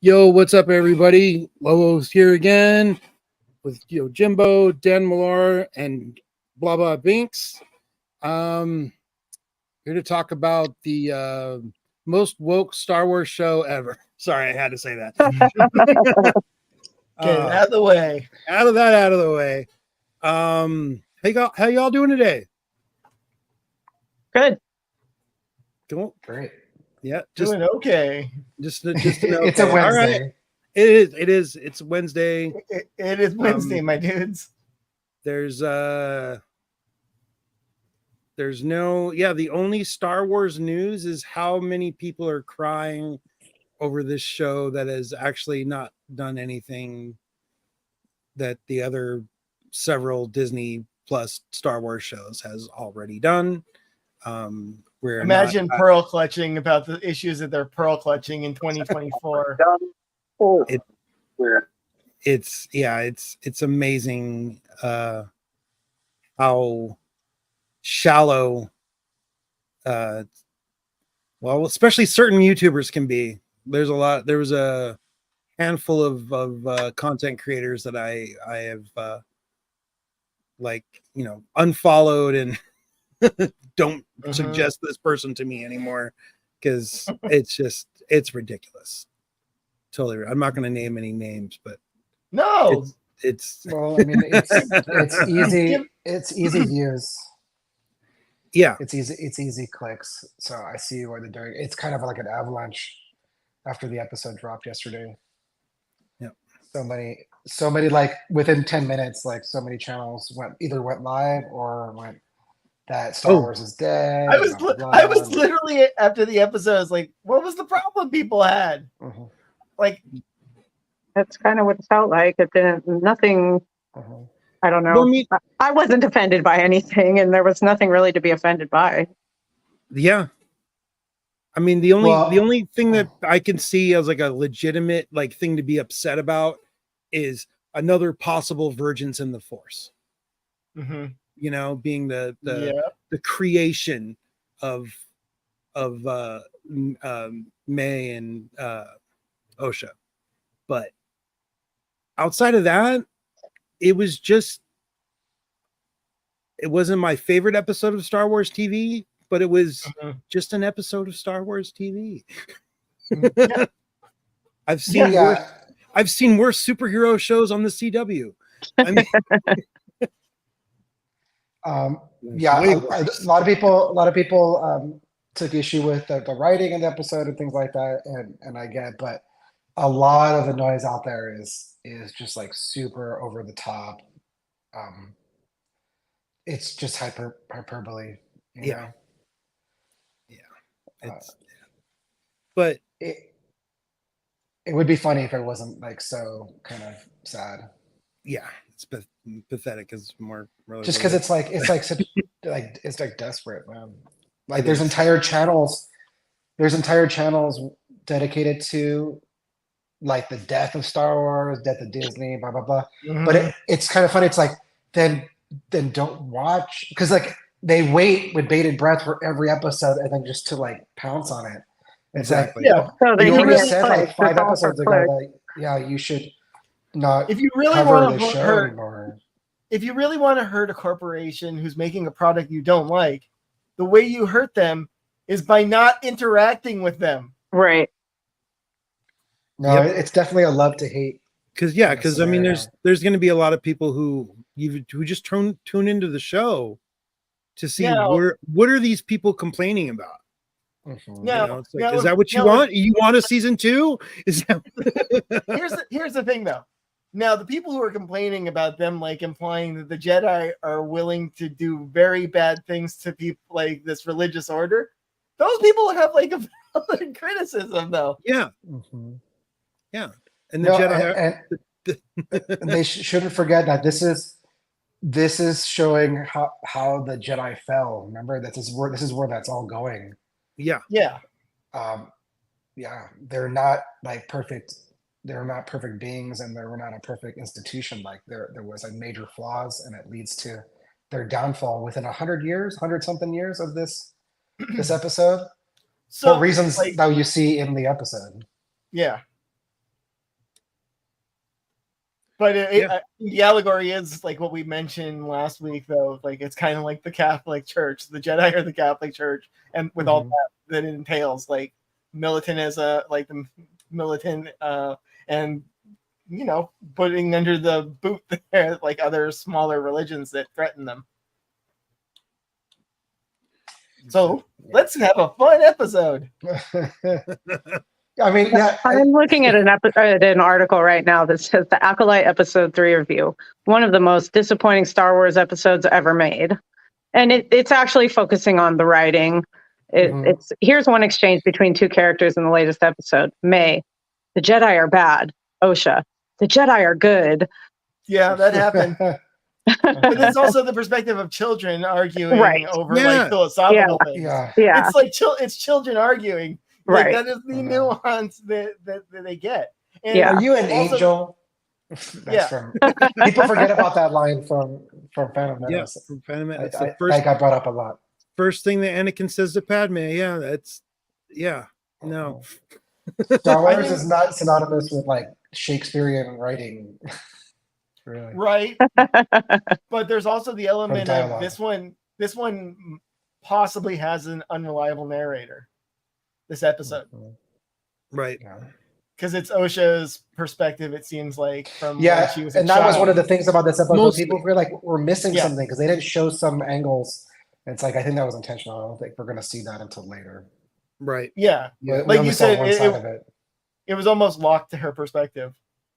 Yo, what's up, everybody? Lobo's here again with YoJimbo, Danamalore, and BlahBlah Binks. Um, Here to talk about the most woke Star Wars show ever. Sorry, I had to say that. Get it out of the way. Out of the way. How y'all doing today? Good. Cool. Great. Yeah, Doing okay. just an okay. It's a Wednesday. All right. It is. It's Wednesday. It is Wednesday, my dudes. There's no, the only Star Wars news is how many people are crying over this show that has actually not done anything that the other several Disney plus Star Wars shows has already done. Imagine pearl clutching about the issues that they're pearl clutching in 2024. It's amazing how shallow especially certain YouTubers can be. There was a handful of content creators that I have unfollowed and don't suggest this person to me anymore because it's ridiculous. Totally. I'm not going to name any names, but no, it's well, I mean, it's easy. It's easy views. Yeah, it's easy clicks. So I see what they're doing. It's kind of like an avalanche after the episode dropped yesterday. Yeah, so many like within 10 minutes, like so many channels either went live or went that Star Wars is dead. I was literally after the episode, I was like, what was the problem people had? Mm-hmm. Like, that's kind of what it felt like. It didn't, nothing, I don't know. Well, I wasn't offended by anything, and there was nothing really to be offended by. Yeah. I mean, the only thing that I can see as like a legitimate thing to be upset about is another possible Virgins in the Force. Mm-hmm. Being the creation of May and Osha. But outside of that, it wasn't my favorite episode of Star Wars TV, but it was just an episode of Star Wars TV. Yeah. I've seen worse superhero shows on the CW. I mean, a lot of people took issue with the writing in the episode and things like that, and I get, but a lot of the noise out there is just like super over the top. It's just hyperbole. You know? But it would be funny if it wasn't like so kind of sad. Yeah, it's pathetic. Is more really just because it's like such it's like desperate, man. Like there's entire channels dedicated to like the death of Star Wars, death of Disney, blah blah blah. Mm-hmm. But it's kind of funny. It's like then don't watch, because like they wait with bated breath for every episode and then just to like pounce on it. It's exactly. Like, so they you already said play. like 5 episodes ago that you should not if you really cover want the to show hurt anymore. If you really want to hurt a corporation who's making a product you don't like, the way you hurt them is by not interacting with them. Right. No, it's definitely a love to hate. Because I mean, there's going to be a lot of people who just tune into the show to see what are these people complaining about. Mm-hmm. Is that what you want? You want a season 2? Is that... Here's the thing though. Now the people who are complaining about them like implying that the Jedi are willing to do very bad things to people like this religious order, those people have like a valid criticism though. Yeah. Mm-hmm. Yeah. And the Jedi and they shouldn't forget that this is showing how the Jedi fell. Remember, this is where that's all going. Yeah. They're not like perfect. They're not perfect beings, and they were not a perfect institution. Like there was like major flaws, and it leads to their downfall within 100 something years of this episode. So for reasons that you see in the episode. Yeah. But Yeah. the allegory is like what we mentioned last week, though. Like it's kind of like the Catholic Church. The Jedi are the Catholic Church, and with all that it entails, like militantism, like the militant, and putting under the boot there like other smaller religions that threaten them. So let's have a fun episode. I mean, yeah, I'm looking at an article right now that says the Acolyte Episode 3 review, one of the most disappointing Star Wars episodes ever made. And it's actually focusing on the writing. It's here's one exchange between two characters in the latest episode. May, the Jedi are bad. Osha, the Jedi are good. Yeah, that happened. But it's also the perspective of children arguing over like philosophical things. Yeah. It's like it's children arguing. Like, Right. that is the nuance that they get. And Yeah. Are you an also- angel? Yeah. People forget about that line from Phantom Menace. Yes, from Phantom Menace. It's I, the first, that got brought up a lot. first thing that Anakin says to Padme. Yeah, no. Star Wars is not synonymous with like Shakespearean writing. Really. Right. But there's also the element of dialogue. this one possibly has an unreliable narrator. This episode. Right. Yeah. Because it's Osha's perspective, it seems like, from Yeah, when she was a and that was child. one of the things about this episode. Mostly. People were like, we're missing Yeah. something because they didn't show some angles. It's like, I think that was intentional. I don't think we're going to see that until later. Right. Yeah. We Like only you saw said, one side of it. it was almost locked to her perspective.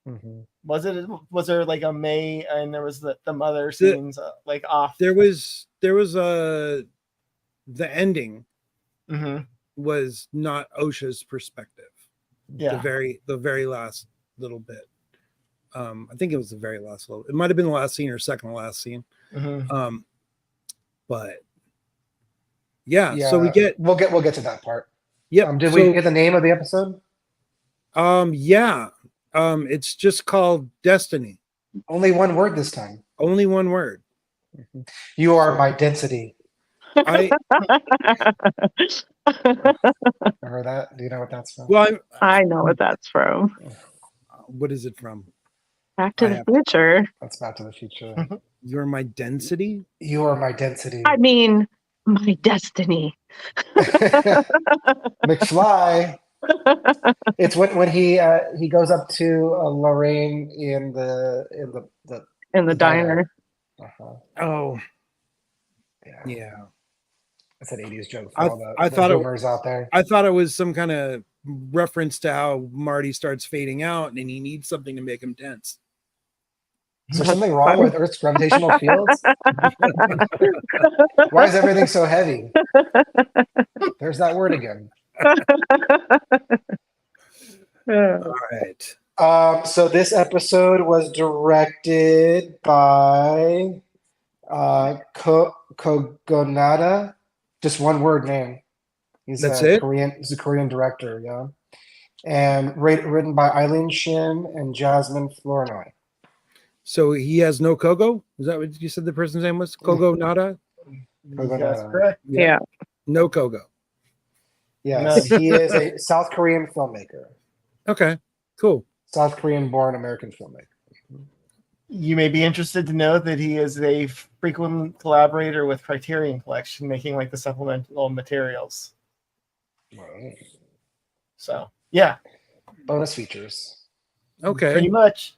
Mhm. Was there like a May and there was the mother scenes like off? There was the ending Mhm. was not Osha's perspective. Yeah. The very last little bit. I think it was the very last little. It might have been the last scene or second to last scene. Mhm. But yeah, so we'll get to that part. yeah. Did we get the name of the episode? Yeah. It's just called Destiny. Only one word this time. Only one word. You are my density. I Remember that? Do you know what that's from? well, I know what that's from. what is it from? Back to I the have- Future. That's Back to the Future. You're my density. You are my density. I mean, my destiny. McFly. It's when he goes up to Lorraine in the In the diner. Uh-huh. Oh, Yeah. yeah. It's an 80s joke I- for all the I thought it- boomers out there. I thought it was some kind of reference to how Marty starts fading out and he needs something to make him tense. Is there something wrong with Earth's gravitational fields? Why is everything so heavy? There's that word again. All right. So this episode was directed by Kogonada. Just one word name. That's a it? Korean. He's a Korean director, yeah. And written by Eileen Shin and Jasmine Flournoy. So he has no Kogo? Is that what you said the person's name was? Kogo Nada? That's correct. Yeah. No Kogo. Yes, he is a South Korean filmmaker. Okay, cool. South Korean born American filmmaker. You may be interested to know that he is a frequent collaborator with Criterion Collection, making like the supplemental materials. Wow. So yeah, Bonus features. Okay. pretty much.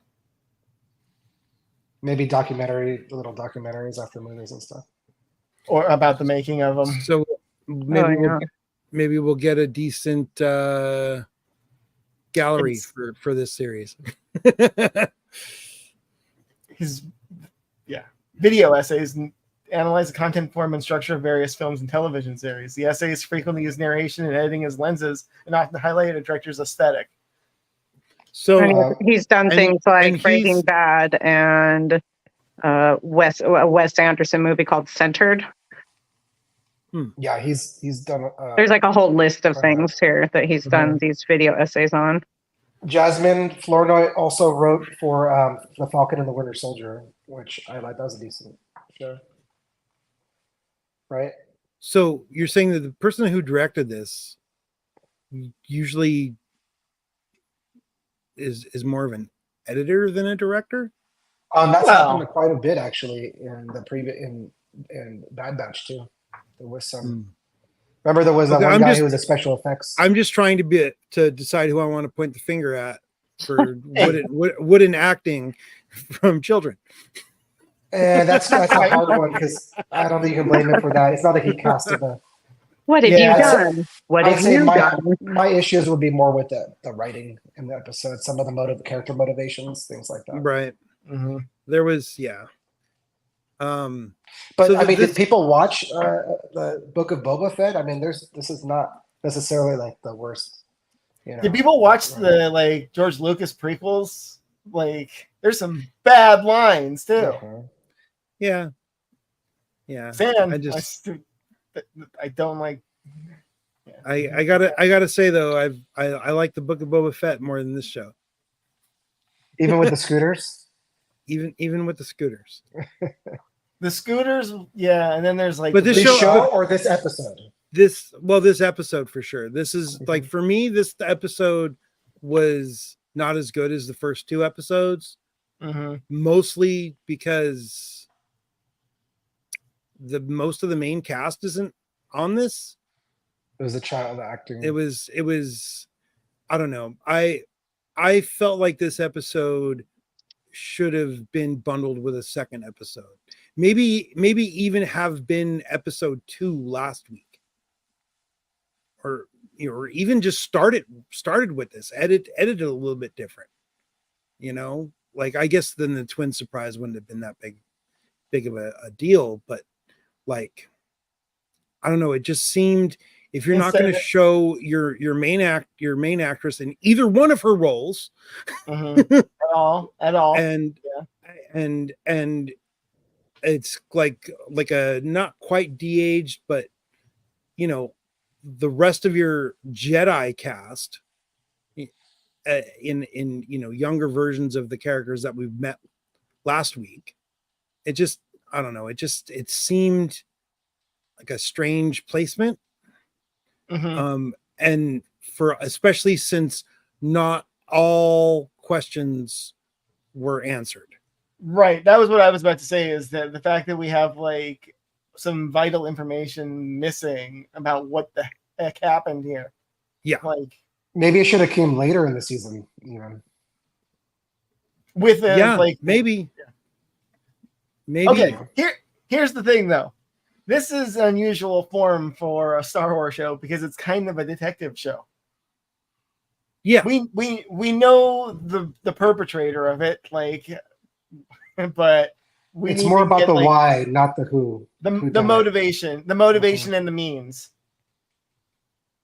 Maybe little documentaries after movies and stuff. Or about the making of them. So maybe yeah. maybe we'll get a decent gallery It's- for this series. His video essays analyze the content, form, and structure of various films and television series. The essays frequently use narration and editing as lenses and often highlight a director's aesthetic. So And he's done and- things and like he's- Breaking Bad and a Wes Anderson movie called Centered. Yeah, he's done. There's like a whole list of Uh-huh. things here that he's done these video essays on. Jasmine Flournoy also wrote for The Falcon and the Winter Soldier, which I like. That was a decent show. Right? so you're saying that the person who directed this usually is more of an editor than a director. That's Well- happened quite a bit actually in the previous in Bad Batch too. There was some. Remember, there was that Okay, one I'm guy just- who was a special effects. I'm just trying to decide who I want to point the finger at for wooden acting from children. And that's a hard one because I don't think you can blame him for that. It's not that he casted the. What have Yeah, you done? What I'd have say you my done? my issues would be more with the writing in the episode, some of the character motivations, things like that. Right. Mm-hmm. There was But So I mean, this- did people watch the Book of Boba Fett? I mean, this is not necessarily like the worst. You know. Did people watch the like George Lucas prequels? Like, there's some bad lines too. Mhm. yeah. Fan, I I don't like. I gotta say though, I like the Book of Boba Fett more than this show. Even with the scooters. Even with the scooters. The scooters, yeah, and then there's like But This show- show or this episode? This episode for sure. This is like, for me, this episode was not as good as the first two episodes, Mhm. mostly because most of the main cast isn't on this. It was a child acting. It was I don't know. I felt like this episode should have been bundled with a second episode. Maybe even have been episode 2 last week. Or even just started with this, edited a little bit different. Like, I guess then the twin surprise wouldn't have been that big of a deal, but like, I don't know, it just seemed, if you're not going to show your main actress in either one of her roles, Mhm. at all, and it's like a not quite de-aged, but the rest of your Jedi cast in younger versions of the characters that we've met last week, it just, I don't know, it seemed like a strange placement. Mhm. And especially since not all questions were answered. Right. That was what I was about to say, is that the fact that we have like some vital information missing about what the heck happened here. Yeah. Like, Maybe it should have came later in the season. with maybe. Okay, here's the thing though. This is an unusual form for a Star Wars show because it's kind of a detective show. Yeah. We know the perpetrator of it, like, but It's more about the why, not the who. The done it. motivation, and the means.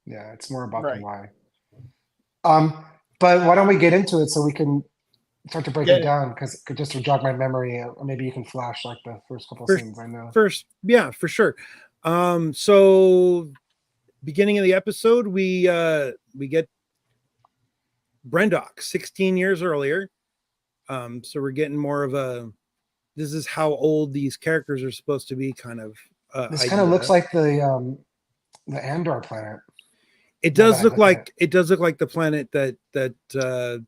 Yeah, it's more about Right. the why. But why don't we get into it so we can start to break it down? Because just to jog my memory, or maybe you can flash like the first couple of scenes. I know. Yeah, for sure. So beginning of the episode, we get Brendok 16 years earlier. So we're getting more of this is how old these characters are supposed to be, kind of. This kind of looks like the Andor planet. It does look like the planet that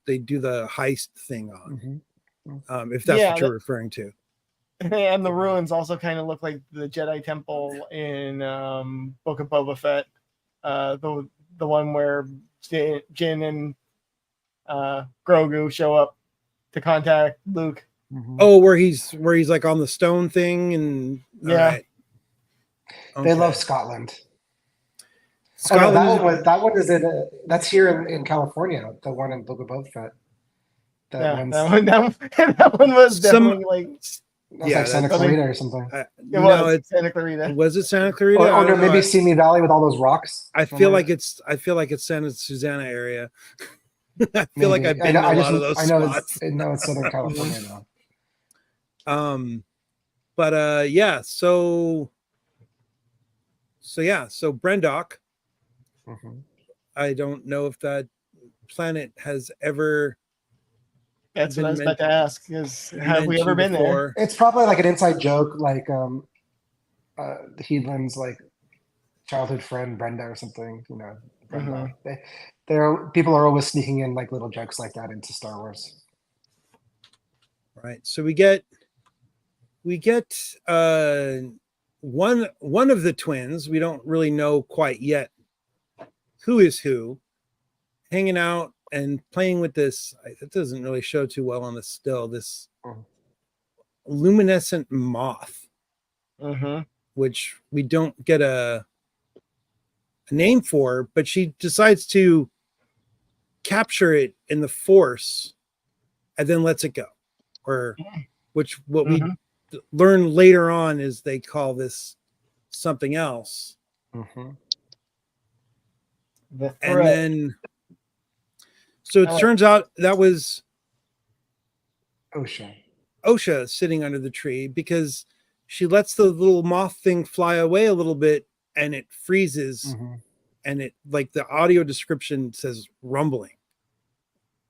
they do the heist thing on. Mm-hmm. If that's what you're referring to. And the ruins also kind of look like the Jedi Temple in Book of Boba Fett, the one where Jin and Grogu show up to contact Luke. Mm-hmm. Oh, where he's like on the stone thing, and yeah, right. They love Scotland. Scotland. That one is that's here in California. The one in Book of Boba Fett. That one was definitely like Santa Clarita or something. It's Santa Clarita. Was it Santa Clarita? Or no, maybe Simi Valley with all those rocks. I feel like it's Santa Susana area. I feel like I've been in a lot of those spots. I know it's Southern California now. But yeah, so Brendok. Mm-hmm. I don't know if that planet has ever. That's what I was about to ask. Have we ever been there? It's probably like an inside joke, like Heedland's like childhood friend Brenda or something. Brenda. Mm-hmm. People are always sneaking in like little jokes like that into Star Wars. Right. So we get one of the twins. We don't really know quite yet who is who, hanging out and playing with this. It doesn't really show too well on the still. This luminescent moth, which we don't get a name for, but she decides to capture it in the force and then lets it go, or which what we learn later on is they call this something else. The And then so it turns out that was Osha sitting under the tree, because she lets the little moth thing fly away a little bit and it freezes, and it, like, the audio description says rumbling,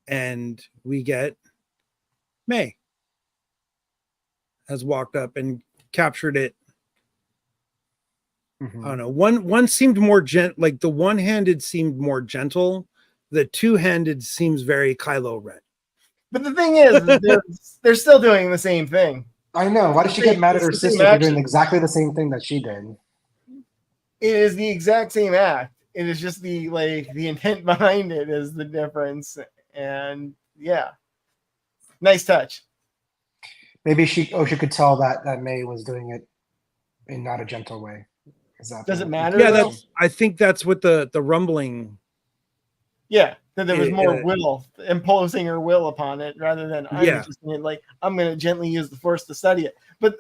and we get May has walked up and captured it. I don't know. One seemed more like the one-handed seemed more gentle. The two-handed seems very Kylo Ren. But the thing is, they're still doing the same thing. I know. Why does she get mad at her sister for doing exactly the same thing that she did? It is the exact same act. It is just the intent behind it is the difference. And yeah, nice touch. Maybe she could tell that May was doing it in not a gentle way. Does it matter? Yeah, I think that's what the rumbling. Yeah, that there was more will, imposing her will upon it, rather than I'm going to gently use the force to study it. But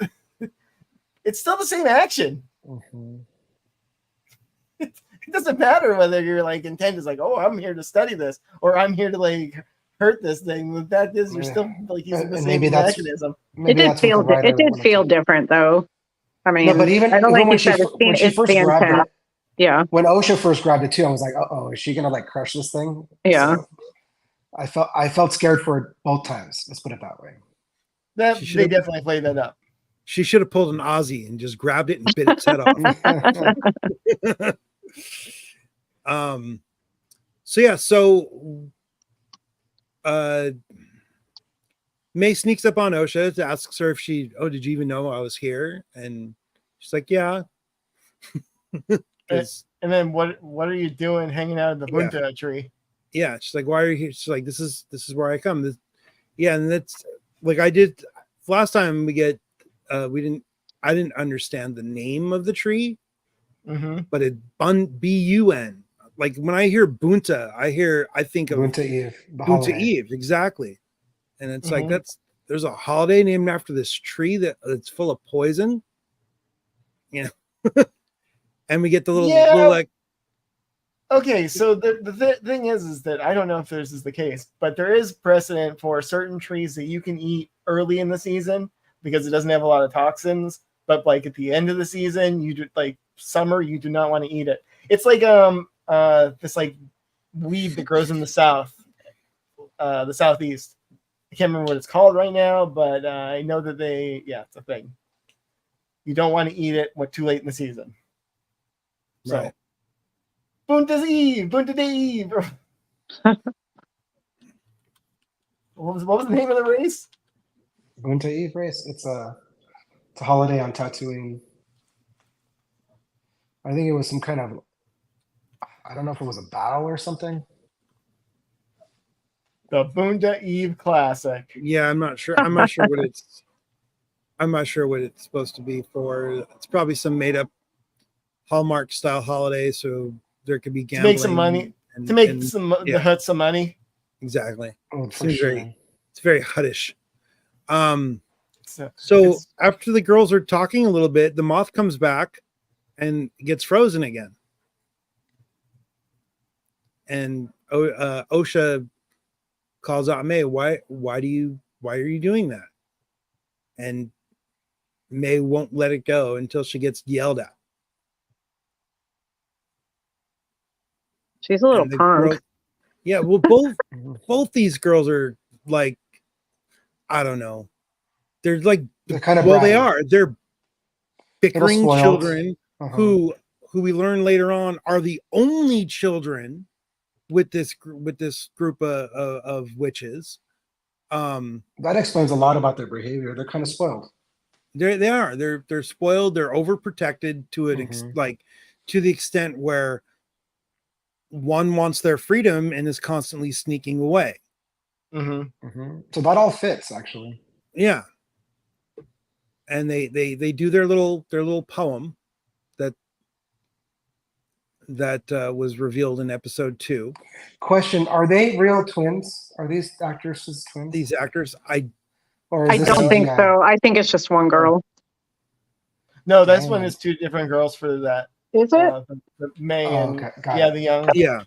it's still the same action. It doesn't matter whether your intent is oh, I'm here to study this, or I'm here to hurt this thing. The fact is, you're still using the same mechanism. It did feel different, though. I mean, no, but even when she first grabbed it, yeah. When Osha first grabbed it too, I was like, "Oh, is she gonna crush this thing?" Yeah. So I felt scared for it both times. Let's put it that way. They definitely played that up. She should have pulled an Aussie and just grabbed it and bit its head off. So May sneaks up on Osha to ask her if did you even know I was here? And she's like, yeah. And then what are you doing hanging out in the bunta tree? Yeah, she's like, why are you here? She's like, this is where I come. And that's I did last time we get I didn't understand the name of the tree, but it B-U-N. Like when I hear bunta, I think of Bunta Eve. Bunta Eve, exactly. And it's there's a holiday named after this tree that's full of poison. And we get the little okay, so the thing is that I don't know if this is the case, but there is precedent for certain trees that you can eat early in the season because it doesn't have a lot of toxins, but at the end of the season, you do summer, you do not want to eat it. It's this weed that grows in the south, the southeast. I can't remember what it's called right now, but I know that it's a thing. You don't want to eat it too late in the season. So, right. Bunta Eve. What was the name of the race? Bunta Eve race. It's a holiday on Tatooine. I think it was some kind of, I don't know if it was a battle or something. The Bunta Eve Classic. Yeah, I'm not sure what it's supposed to be for. It's probably some made up Hallmark style holiday, so there could be gambling to make some money, the Hut some money. Exactly. Oh, for sure. It's very Huttish. So after the girls are talking a little bit, the moth comes back and gets frozen again. And Osha calls out May, why are you doing that? And May won't let it go until she gets yelled at. She's a little punk. Well, both these girls are I don't know. They're kind of they are. They're bickering children who we learn later on are the only children with this group of witches. That explains a lot about their behavior. They're kind of spoiled. They're spoiled. They're overprotected to Mhm. to the extent where one wants their freedom and is constantly sneaking away. So that all fits, actually. Yeah. And they do their little poem that was revealed in episode 2. Question: are they real twins? Are these actresses twins? These actors, Or is I this don't think CGI? so. I think it's just one girl. No, this one Dang. is 2 different girls for that. Is it? The May Oh, and okay. Got yeah, it. the young. yeah.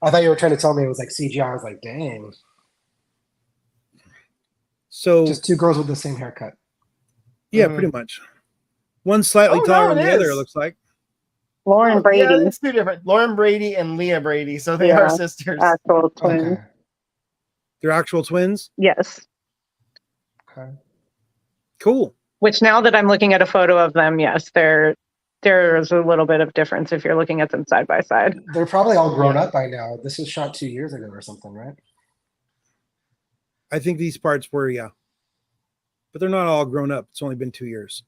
I thought you were trying to tell me it was like CGI. I was like, dang. So Just 2 girls with the same haircut. yeah, Mhm. pretty much. One slightly Oh, taller no, than it the other, is. it looks like. Lauren Brady, Yeah, it's 2 different. Lauren Brady and Leah Brady. So they are Yeah. sisters. actual twin. Okay. They're actual twins. Yes. Okay. Cool. Which now that I'm looking at a photo of them, yes, there's a little bit of difference if you're looking at them side by side. They're probably all grown Yeah. up by now. This was shot 2 years ago or something, right? I think these parts were, yeah. But they're not all grown up. It's only been 2 years.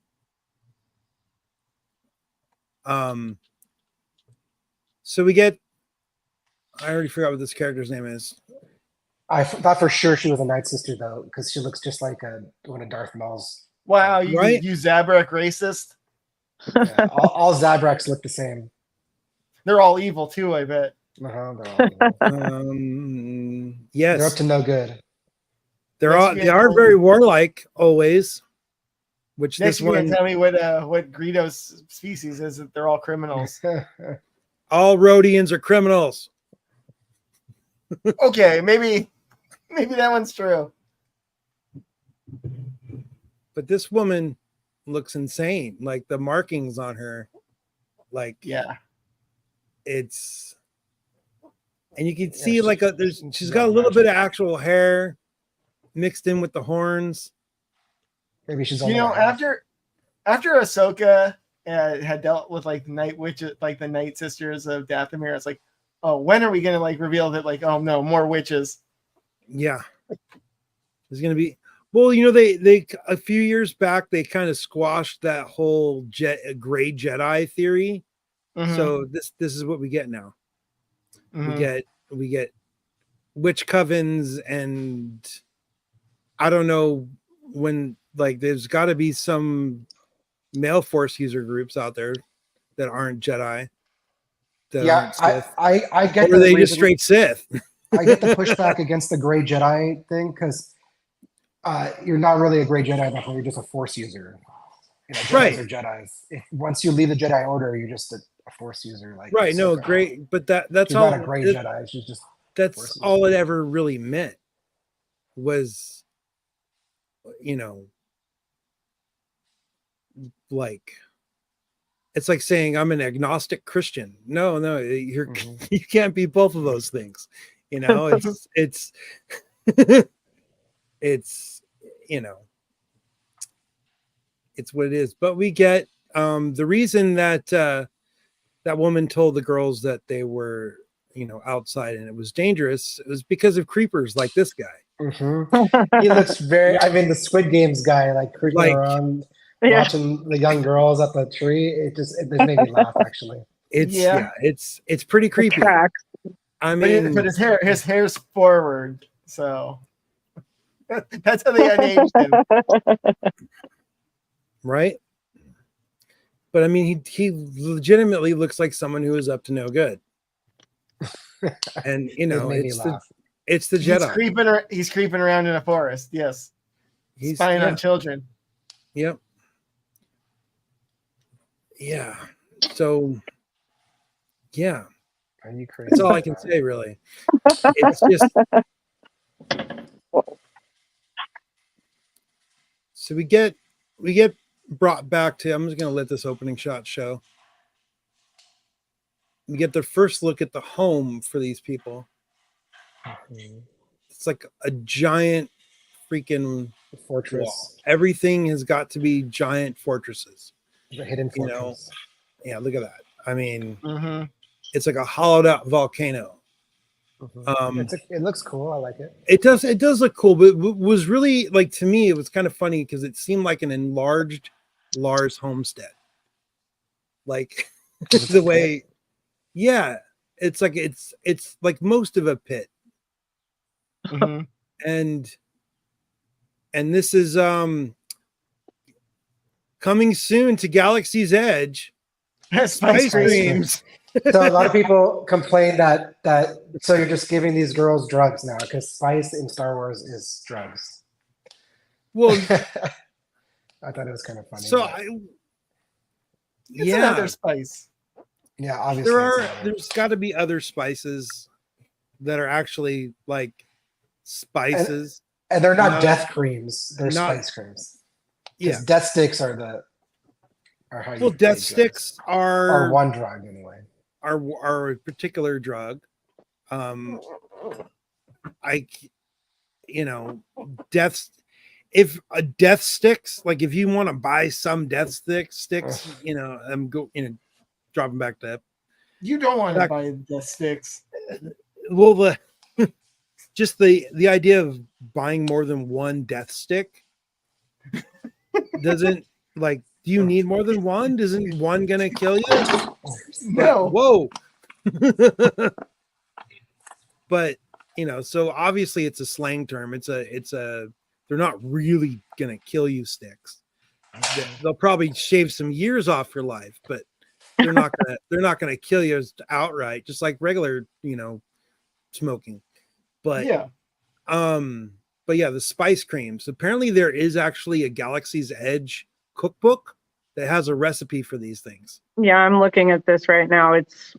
So we get, I already forgot what this character's name is. I thought for sure she was a Night Sister though, because she looks just like one of Darth Maul's. Wow, you Right? Zabrak racist. Yeah, all Zabraks look the same. They're all evil too, I bet. They're all evil. Yes. They're up to no good. They Next you are gotta- very warlike always. Which Next, this you're one, gonna tell me what Greedo's species is. That they're all criminals. all Rhodians are criminals. Okay, maybe that one's true. But this woman looks insane. Like the markings on her, like Yeah. it's, and you can Yeah, see like she's got a little bit of actual hair mixed in with the horns. Maybe she's You only know, a half. after Ahsoka had dealt with like the Night Witches, like the Night Sisters of Dathomir, it's like, oh, when are we gonna like reveal that? Like, oh no, more witches. Yeah, there's gonna be. Well, you know, they a few years back they kind of squashed that whole gray Jedi theory. Mhm. So this is what we get now. Mhm. We get witch covens, and I don't know when. Like, there's got to be some male Force user groups out there that aren't Jedi. That Yeah, aren't Sith. I get Or are the they just reason- straight Sith? I get the pushback against the gray Jedi thing because you're not really a gray Jedi at that point. You're just a Force user. You know, Jedis Right. are Jedis. Once you leave the Jedi Order, you're just a Force user. Like Right? No, Ahsoka. great. But that's She's all. not a gray Jedi. She's just That's Force all user. it ever really meant. Was, you know, like, it's like saying I'm an agnostic Christian. No, you're Mhm. you can't be both of those things. You know, it's it's, you know, it's what it is. But we get the reason that that woman told the girls that they were, you know, outside and it was dangerous. It was because of creepers like this guy. Mhm. He looks very. I mean, the Squid Games guy, like creeping Like, around, Yeah. watching the young girls at the tree. It just made me laugh. Actually, It's it's pretty creepy. Track. I But, mean, but his hair's forward, so that's how they unaged him. right? But I mean, he legitimately looks like someone who is up to no good. And you it know, made me it's laugh. the Jedi. He's creeping around in a forest. Yes, He's spying yeah, on children. yep. Yeah. So yeah, Are you crazy? that's all I can say really. It's just so we get brought back to, I'm just gonna let this opening shot show. We get the first look at the home for these people. Mhm. It's like a giant freaking The fortress, wall. Everything has got to be giant fortresses. the hidden You fortress. know, yeah, look at that. I mean, Mm-hmm. it's like a hollowed out volcano. It looks cool. I like it. It does look cool, but it was really like, to me, it was kind of funny because it seemed like an enlarged Lars homestead. Like the way, yeah, it's like it's like most of a pit. Mm-hmm. And this is coming soon to Galaxy's Edge. Spice creams. So a lot of people complain that so you're just giving these girls drugs now because spice in Star Wars is drugs. Well, I thought it was kind of funny. so It's another spice. Yeah, obviously there's got to be other spices that are actually like spices, and they're not death creams. They're spice creams. Yeah, death sticks are how you. Well, death sticks are one drug anyway. Are a particular drug. If a death sticks, like if you want to buy some death sticks, I'm dropping back to. You don't want to buy death sticks. Well, just the idea of buying more than one death stick doesn't like. Do you need more than one? Isn't one gonna kill you? No. Whoa. But so obviously it's a slang term. It's a they're not really gonna kill you sticks. They'll probably shave some years off your life, but they're not gonna kill you outright, just like regular, smoking. But yeah. The spice creams. Apparently there is actually a Galaxy's Edge cookbook that has a recipe for these things. Yeah, I'm looking at this right now. It's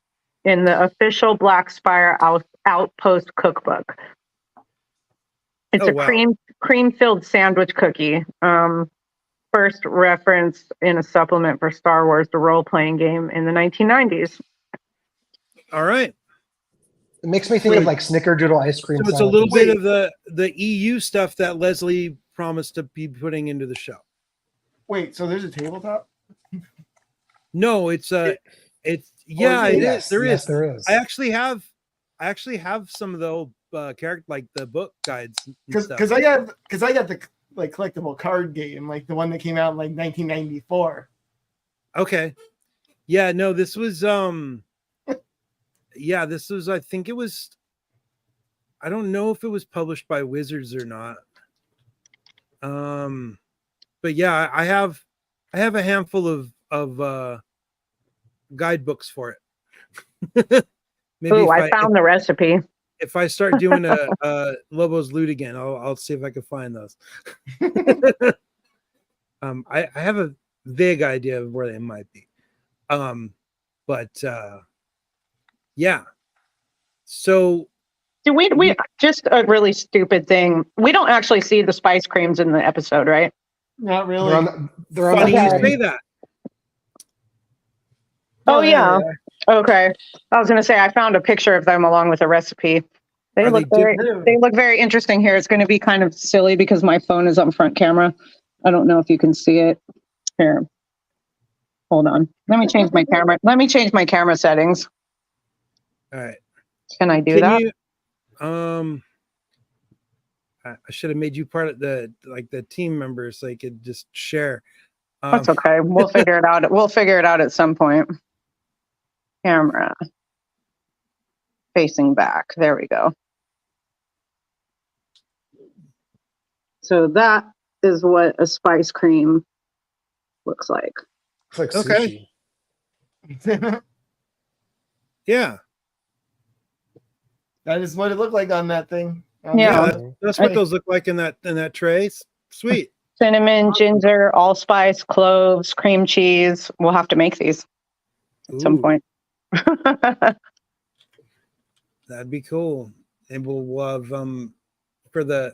in the official Black Spire Outpost cookbook. It's cream-filled sandwich cookie. First referenced in a supplement for Star Wars, the role-playing game in the 1990s. All right. It makes me think of like Snickerdoodle ice cream. So it's a little bit of the EU stuff that Leslie promised to be putting into the show. Wait, so there's a tabletop? No, it is. There is. I actually have some of the old character, like the book guides. Because I got the like collectible card game, like the one that came out in like 1994. Okay. Yeah, no, this was I think it was, I don't know if it was published by Wizards or not. But yeah, I have a handful of guidebooks for it. Maybe I found the recipe. If I start doing a Lobo's Loot again, I'll see if I can find those. I have a vague idea of where they might be. Yeah. So do we just a really stupid thing. We don't actually see the spice creams in the episode, right? Not really. They're funny you say that. Oh yeah. Okay. I was gonna say I found a picture of them along with a recipe. They look very interesting here. It's gonna be kind of silly because my phone is on front camera. I don't know if you can see it. Here. Hold on. Let me change my camera. Let me change my camera settings. All right. Can I do that? I should have made you part of the team member so you could just share. That's okay. We'll figure it out. We'll figure it out at some point. Camera. Facing back. There we go. So that is what a spice cream looks like. It's like okay. Yeah. That is what it looked like on that thing. Yeah, that's what those look like in that tray. Sweet. Cinnamon, ginger, allspice, cloves, cream cheese. We'll have to make these at some point. That'd be cool. And we'll have for the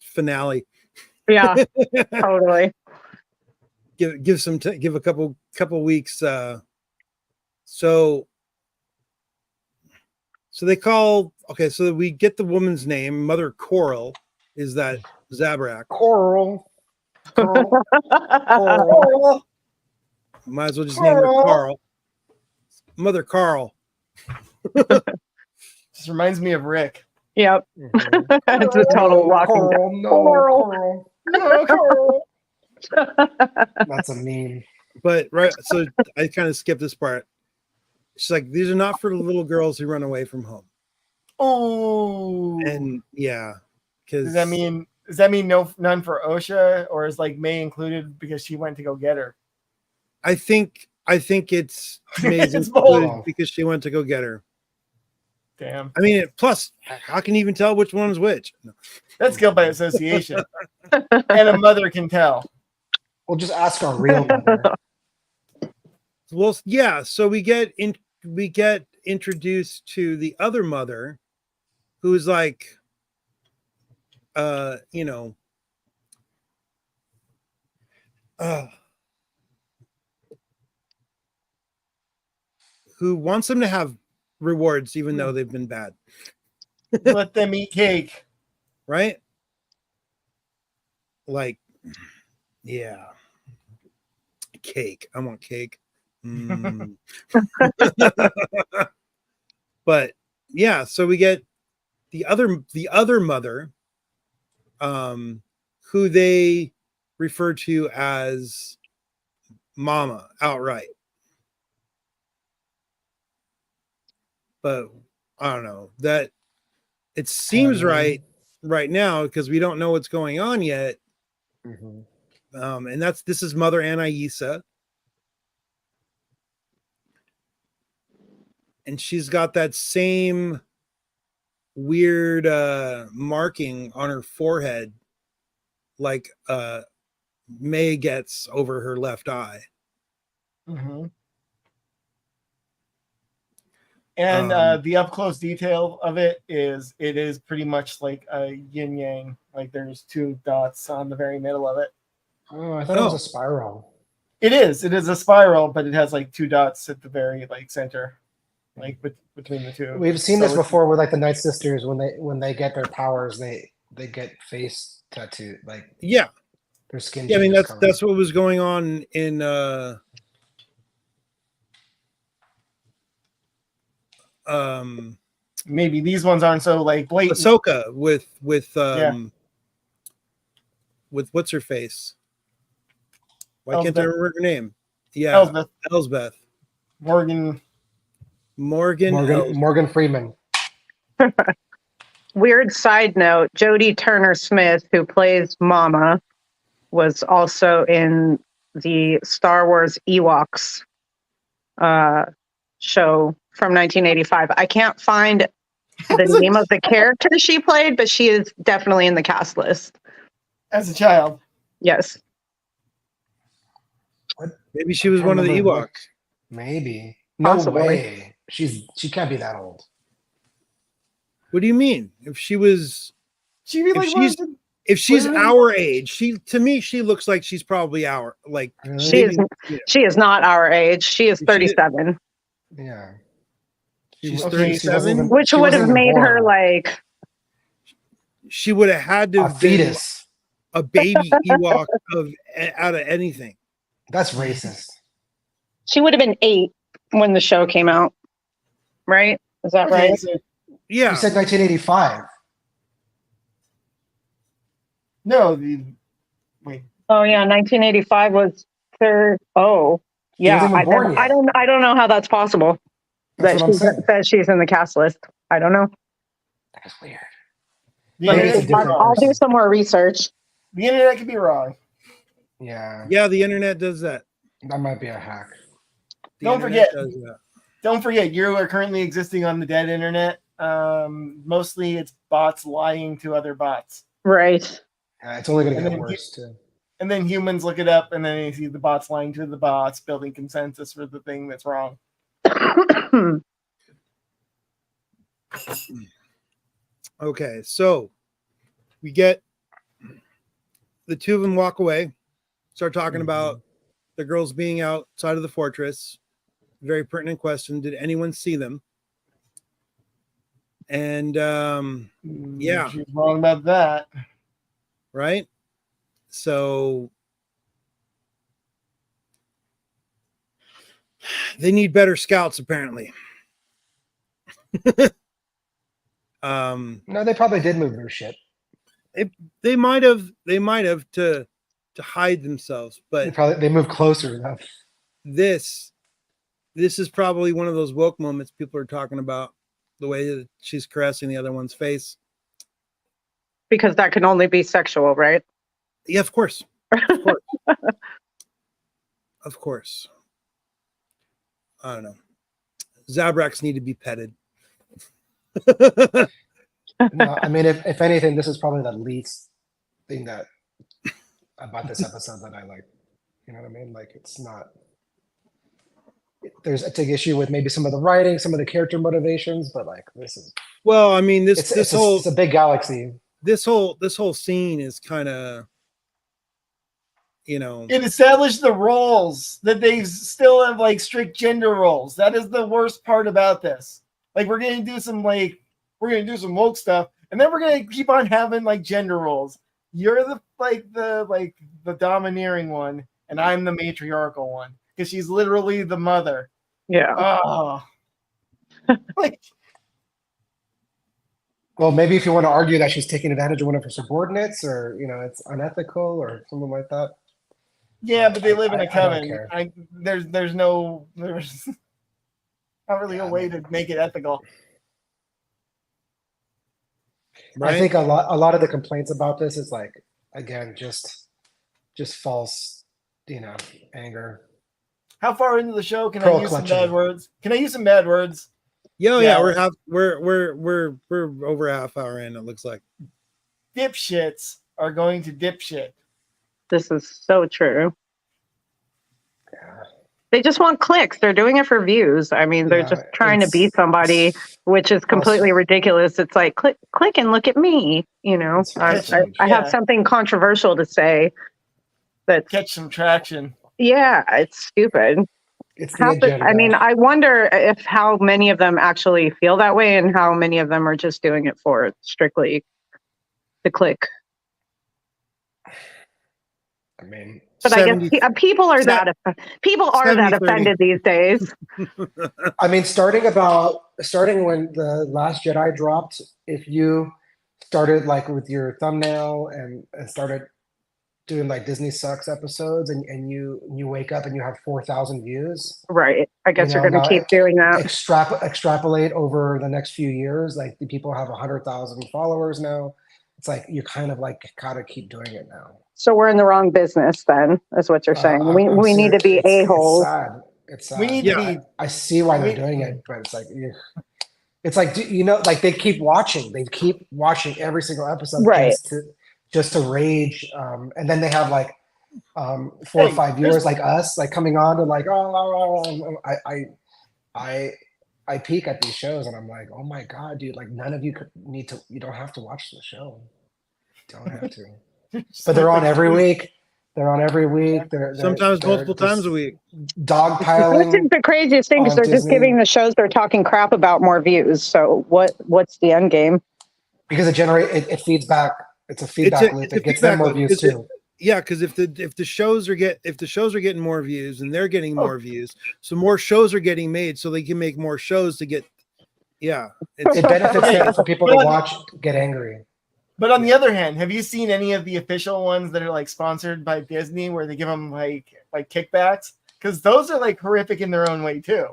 finale. Yeah, totally. Give a couple weeks. So they call. Okay, so we get the woman's name. Mother Coral. Is that Zabrak? Coral. Might as well just name her Carl. Mother Carl. Just reminds me of Rick. Yep. Mhm. It's a total walking Coral, no, Coral. Coral. No, Coral. That's a meme. But right, so I kind of skipped this part. She's like, these are not for little girls who run away from home. Oh. And yeah, because Does that mean none for OSHA, or is like May included because she went to go get her? I think it's May's It's included both. because she went to go get her. Damn. I mean, plus, how can you even tell which one's which? No. That's guilt by association. And a mother can tell. We'll just ask our real mother. Well, yeah. So we get introduced to the other mother, who's like, you know, who wants them to have rewards even though they've been bad, Let them eat cake. right? Like, yeah, cake. I want cake. Mm. But yeah, so we get the other mother, who they refer to as Mama outright. But I don't know, that it seems right now because we don't know what's going on yet. Mhm. And this is Mother Anaisa. And she's got that same weird marking on her forehead like May gets over her left eye. Mm-hmm. And the up close detail of it is pretty much like a yin yang. Like there's two dots on the very middle of it. Oh, I thought it was a spiral. It is a spiral, but it has like two dots at the very like center, like between the two. We've seen So this it's- before with like the Night Sisters when they get their powers, they get face tattoo, like Yeah. their skin. Yeah, I mean changes color. that's what was going on in Maybe these ones aren't so like blatant. Ahsoka with Yeah. with what's her face? Why can't Elsbeth. I remember her name? Yeah, Elsbeth. Morgan Morgan Freeman. Weird side note, Jodie Turner-Smith, who plays Mama, was also in the Star Wars Ewoks show from 1985. I can't find the name of the character she played, but she is definitely in the cast list. As a child. Yes. Maybe she was one of the Ewoks. Maybe. No Possibly. way. She can't be that old. What do you mean? If she was, She be if like she's what is it? if she's what is it? our age, to me she looks like she's probably our like Really? She is you know, she is not our age. She is 37, Yeah. she's Okay, 37. which she would wasn't have even made her born. like She would have had to A have been fetus. a baby Ewok out of anything. That's racist. she would have been 8 when the show came out. Right? Is that Okay, right? so Yeah. You said 1985. no, wait. Oh yeah, 1985 was third. Oh yeah, wasn't even born yet. I don't know how that's possible. That's what I'm saying. That she's in the cast list. I don't know. That's weird. The Let me internet it's a see. could be different wrong. I'll do some more research. The internet could be wrong. Yeah. Yeah, the internet does that. That might be a hack. The Don't internet forget. does that. Don't forget, you are currently existing on the dead internet. Mostly it's bots lying to other bots. Right. Yeah, it's only gonna And get then worse too. And then humans look it up, and then they see the bots lying to the bots, building consensus for the thing that's wrong. Okay, so we get the two of them walk away, start talking about the girls being outside of the fortress. Very pertinent question. Did anyone see them? And yeah, She's wrong about that. right. So they need better scouts, apparently. No, they probably did move their ship. They might have to hide themselves, but They moved closer enough. this is probably one of those woke moments people are talking about, the way that she's caressing the other one's face. Because that can only be sexual, right? Yeah, of course. Of course. Of course. I don't know. Zabraks need to be petted. No, I mean, if anything, this is probably the least thing that about this episode that I like. You know what I mean? Like, it's not. I take issue with maybe some of the writing, some of the character motivations, but like this is. Well, I mean, it's a big galaxy. This whole scene is kind of, you know, it established the roles that they still have like strict gender roles. That is the worst part about this. Like we're gonna do some woke stuff, and then we're gonna keep on having like gender roles. You're the domineering one, and I'm the matriarchal one because she's literally the mother. Yeah. Oh, like. Well, maybe if you want to argue that she's taking advantage of one of her subordinates, or it's unethical, or something like that. Yeah, but they live in a I don't coven. care. There's not really a way to make it ethical. right? I think a lot of the complaints about this is like, again, just false, anger. How far into the show can Pearl I use clutching. some bad words? Can I use some bad words? Yeah, we're over a half hour in, it looks like. Dipshits are going to dipshit. This is so true. They just want clicks. They're doing it for views. I mean, they're just trying to be somebody, which is completely ridiculous. It's like, click and look at me. I have something controversial to say. That catch some traction. Yeah, it's stupid. It's the agenda. I mean, I wonder if how many of them actually feel that way, and how many of them are just doing it for strictly the click. I mean, but 70, I guess people are that offended these days. I mean, starting when the Last Jedi dropped, if you started like with your thumbnail and started doing like Disney Sucks episodes, and you wake up and you have 4,000 views, right? I guess you're going to keep doing that. Extrapolate over the next few years, like the people have 100,000 followers now. It's like you kind of like gotta keep doing it now. So we're in the wrong business, then, is what you're saying. We need to be a-holes. It's sad. We need to be. I see why they're doing it, but it's like like they keep watching. They keep watching every single episode, right? Just to rage, and then they have like 4 or 5 viewers like us, like coming on and like, I peek at these shows and I'm like, oh my god, dude! Like none of you you don't have to watch the show. You don't have to. But they're on every week. They're sometimes multiple times a week. Dogpiling. I think the craziest thing is they're just giving the shows they're talking crap about more views. So what's the end game? Because it feeds back. It's a feedback loop. It gets them more views too. Yeah, because if the shows are getting more views and they're getting more views, so more shows are getting made, so they can make more shows to get. Yeah, it benefits them for people to watch, get angry. But on the other hand, have you seen any of the official ones that are like sponsored by Disney where they give them like kickbacks? Because those are like horrific in their own way too.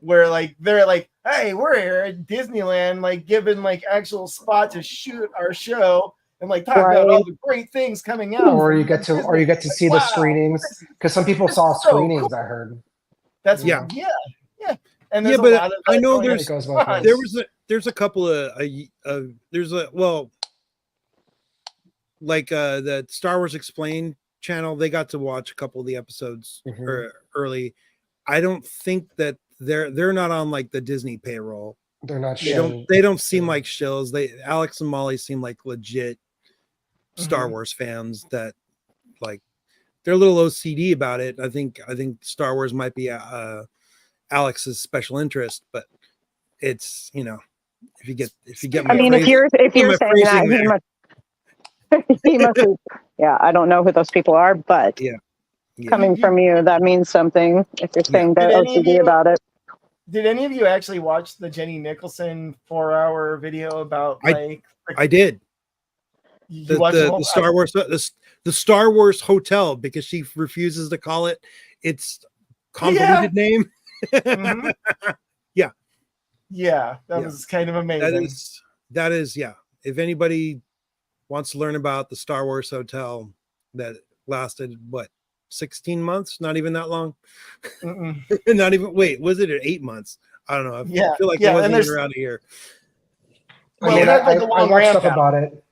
Where like they're like, hey, we're here at Disneyland, like giving like actual spot to shoot our show and like talk about all the great things coming out. Or you get to see the screenings, because some people saw screenings. I heard. That's yeah. And there's but a lot of I know there's a couple of like the Star Wars Explained channel, they got to watch a couple of the episodes early. I don't think that they're not on like the Disney payroll. They're not. They don't seem like shills. Alex and Molly seem like legit Star Wars fans that like they're a little OCD about it. I think Star Wars might be Alex's special interest, but it's if you get. I mean, if you're saying that, he must be, I don't know who those people are, but coming from you, that means something. If you're saying they're OCD about it. Did any of you actually watch the Jenny Nicholson 4-hour video about I did. You watched the whole Star Wars the Star Wars hotel, because she refuses to call it its convoluted name. Mhm. Yeah, that was kind of amazing. That is yeah. If anybody wants to learn about the Star Wars hotel that lasted 16 months, not even that long. Not even, wait, was it 8 months? I don't know. I feel like it wasn't even around a year. Well, I watched stuff about it.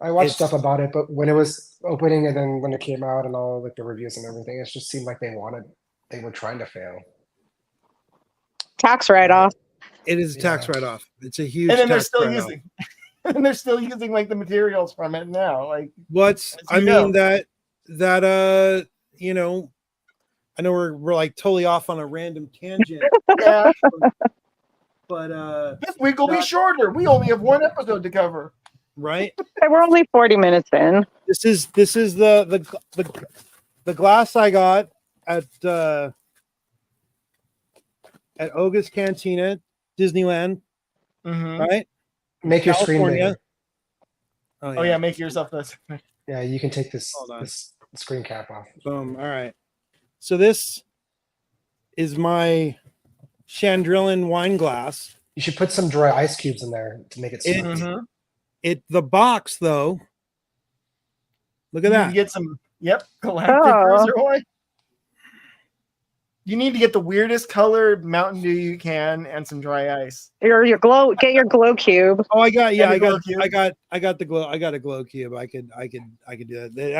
I watched stuff about it, but when it was opening and then when it came out and all like the reviews and everything, it just seemed like they were trying to fail. Tax write-off. It is a tax write-off. It's a huge and then they're tax still write-off. and they're still using like the materials from it now. Like I mean that you know, I know we're like totally off on a random tangent. Yeah. But this week will be shorter. We only have one episode to cover. Right? We're only 40 minutes in. This is the glass I got at Oga's Cantina, Disneyland. Right? Make your screen bigger. Oh yeah, make yourself this. Yeah, you can take this screen cap off. Boom. All right. So this is my Chandrillin wine glass. You should put some dry ice cubes in there to make it smooth. The box though. Look at that. You get some Galactic Cruiser Oil. You need to get the weirdest colored Mountain Dew you can and some dry ice. Your glow. Get your glow cube. Oh, I got the glow. I got a glow cube. I could do that.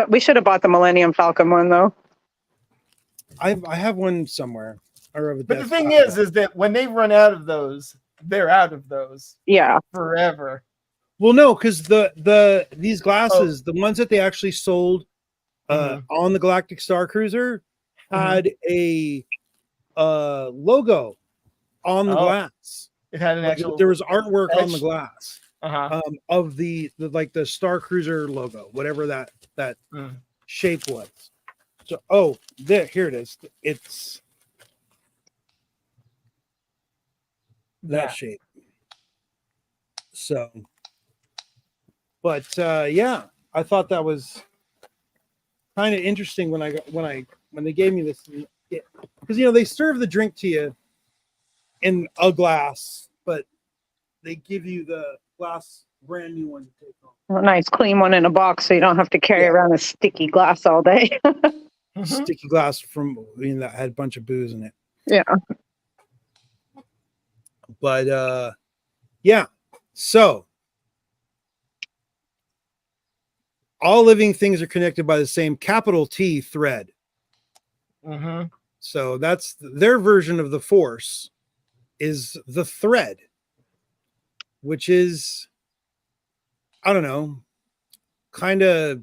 We should have bought the Millennium Falcon one though. I have one somewhere. But the thing is that when they run out of those, they're out of those. Yeah. Forever. Well, no, because these glasses, the ones that they actually sold on the Galactic Star Cruiser, had a logo on the glass. It had an actual. There was artwork on the glass of the Star Cruiser logo, whatever that shape was. So, here it is. It's that shape. So, but I thought that was kind of interesting when they gave me this, because they serve the drink to you in a glass, but they give you the glass brand new one to take home. A nice clean one in a box, so you don't have to carry around a sticky glass all day. Sticky glass that had a bunch of booze in it. Yeah. But so all living things are connected by the same capital T thread. So that's their version of the Force, is the thread, which is, I don't know, kind of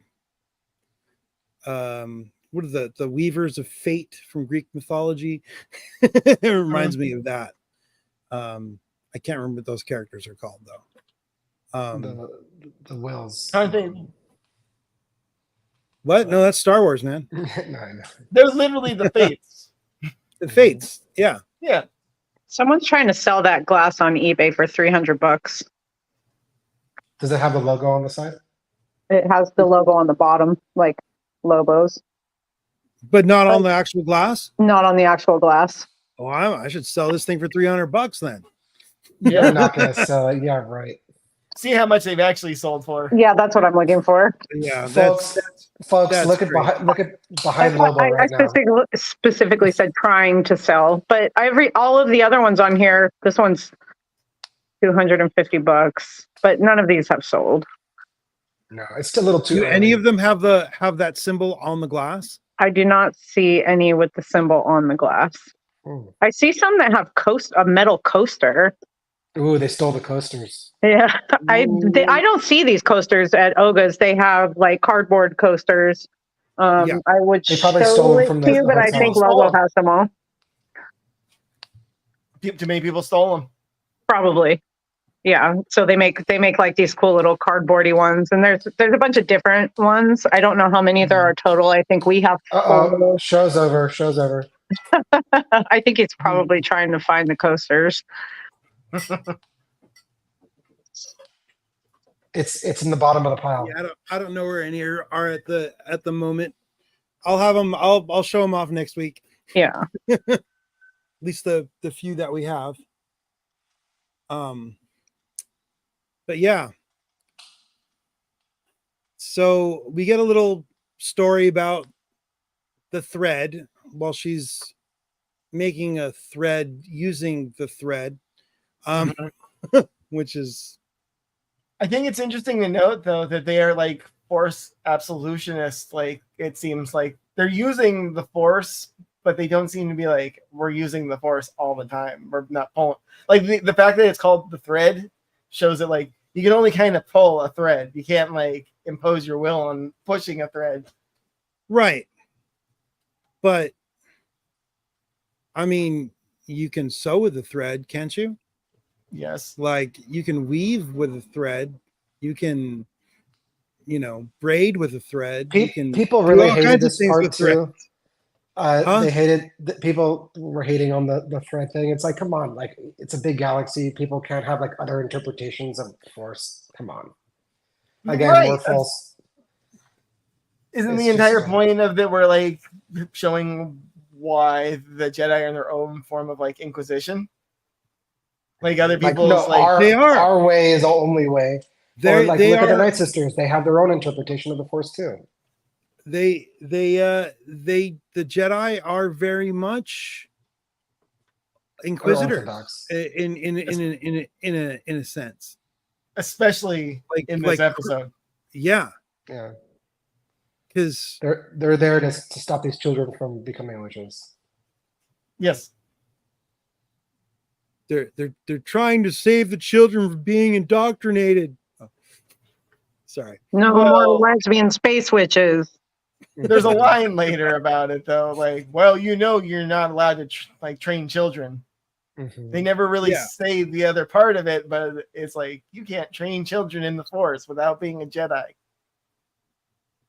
what are the weavers of fate from Greek mythology? It reminds me of that. I can't remember what those characters are called though. The Wills. Aren't they? What? No, that's Star Wars, man. No, I know. They're literally the Fates. The Fates, yeah. Yeah. Someone's trying to sell that glass on eBay for $300. Does it have the logo on the side? It has the logo on the bottom, like Lobo's. But not on the actual glass? Not on the actual glass. Oh, I should sell this thing for $300 then. You're not gonna sell it. Yeah, right. See how much they've actually sold for. Yeah, that's what I'm looking for. Yeah, folks, look at behind Lobo right now. I specifically said trying to sell, but all of the other ones on here, this one's $250, but none of these have sold. No, it's still a little too. Do any of them have that symbol on the glass? I do not see any with the symbol on the glass. I see some that have a metal coaster. Ooh, they stole the coasters. Yeah, I don't see these coasters at Oga's. They have like cardboard coasters. I would they probably stole them from the but I think Lobo has them all. Too many people stole them. Probably. Yeah. So they make like these cool little cardboardy ones, and there's a bunch of different ones. I don't know how many there are total. I think we have. Show's over. I think he's probably trying to find the coasters. It's in the bottom of the pile. Yeah, I don't know where any are at the moment. I'll have them. I'll show them off next week. Yeah. At least the few that we have. But yeah. So we get a little story about the thread while she's making a thread using the thread, which is. I think it's interesting to note though that they are like force absolutionists. Like it seems like they're using the force, but they don't seem to be like we're using the force all the time. We're not pulling. Like the fact that it's called the thread shows that like you can only kind of pull a thread. You can't like impose your will on pushing a thread. Right. But I mean, you can sew with a thread, can't you? Yes. Like you can weave with a thread. You can, braid with a thread. You can People do really all hated kinds of this things part with thread. too. They hated people were hating on the thread thing. It's like, come on, like it's a big galaxy. People can't have like other interpretations of force. Come on. Again, Right. more false. Isn't It's the entire just, point of that we're like showing why the Jedi are in their own form of like Inquisition? Like other like, people's no, like They are. our way is the only way. Or like They look at the are. Night Sisters. They have their own interpretation of the force too. The Jedi are very much inquisitors Orthodox. in a sense. especially Like in this episode. Yeah, Yeah. because They're there to stop these children from becoming witches. Yes. they're trying to save the children from being indoctrinated. Oh, sorry. No more lesbian space witches. There's a line later about it though, like, well, you're not allowed to train children. Mhm. They never really Yeah. say the other part of it, but it's like you can't train children in the Force without being a Jedi.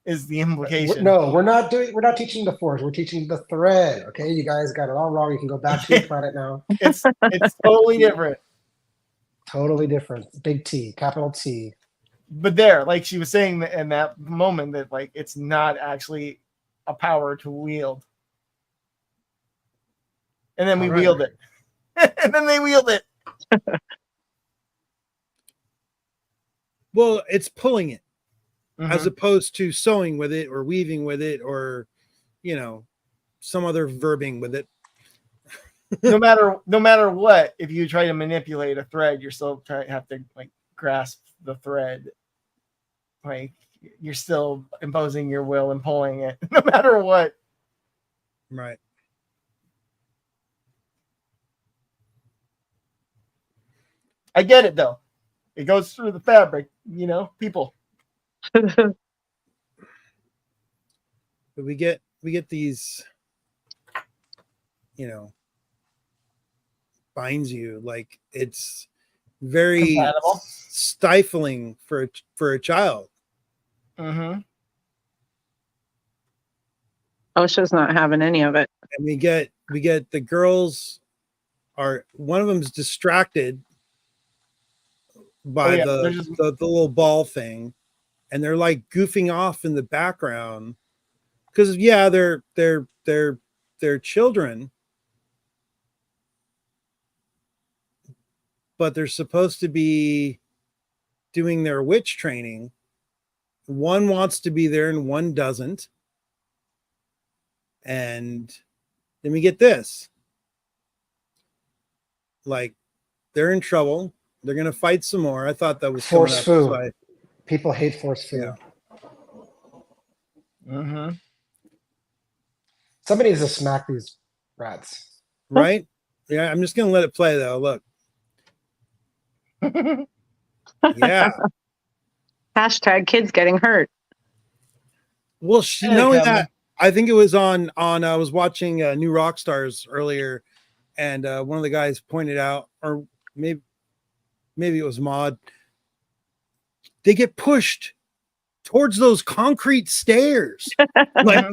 Is the implication? No, we're not teaching the force. We're teaching the thread. Okay, you guys got it all wrong. You can go back to your planet now. It's totally different. Totally different. Big T, capital T. But there, like she was saying in that moment, that like it's not actually a power to wield. And then we All right. wield it. And then they wield it. Well, it's pulling it as Mhm. opposed to sewing with it or weaving with it or some other verbing with it. no matter what, if you try to manipulate a thread, you're still have to like grasp the thread. Like you're still imposing your will and pulling it, no matter what. Right. I get it though. It goes through the fabric, people. But we get these, binds you, like it's very Compatible. stifling for a child. Mm-hmm. OSHA's not having any of it. And we get the girls are, one of them's distracted by the little ball thing, and they're like goofing off in the background because they're children, but they're supposed to be doing their witch training. One wants to be there and one doesn't. And then we get this. Like, they're in trouble. They're going to fight some more. I thought that was Force coming up, food. so People hate force food. Yeah. Mm-hmm. Somebody needs to smack these rats. right? Yeah, I'm just going to let it play, though. Look. Yeah. Hashtag kids getting hurt. Well, knowing Kevin. that, I think it was on I was watching New Rock Stars earlier, and one of the guys pointed out, or maybe it was Maud, they get pushed towards those concrete stairs. Like,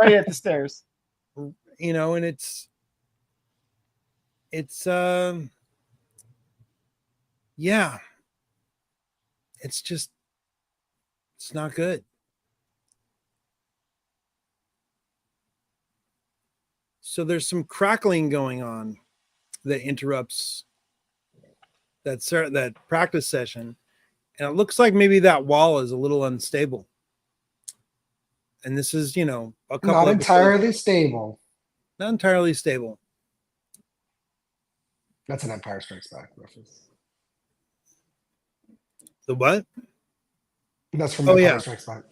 Right at the stairs. you know, and it's yeah, it's just, it's not good. So there's some crackling going on that interrupts that practice session, and it looks like maybe that wall is a little unstable. And this is, you know, a couple Not episodes, entirely stable. not entirely stable. That's an Empire Strikes Back reference. The what? That's from Oh, Empire yeah. Strikes Back.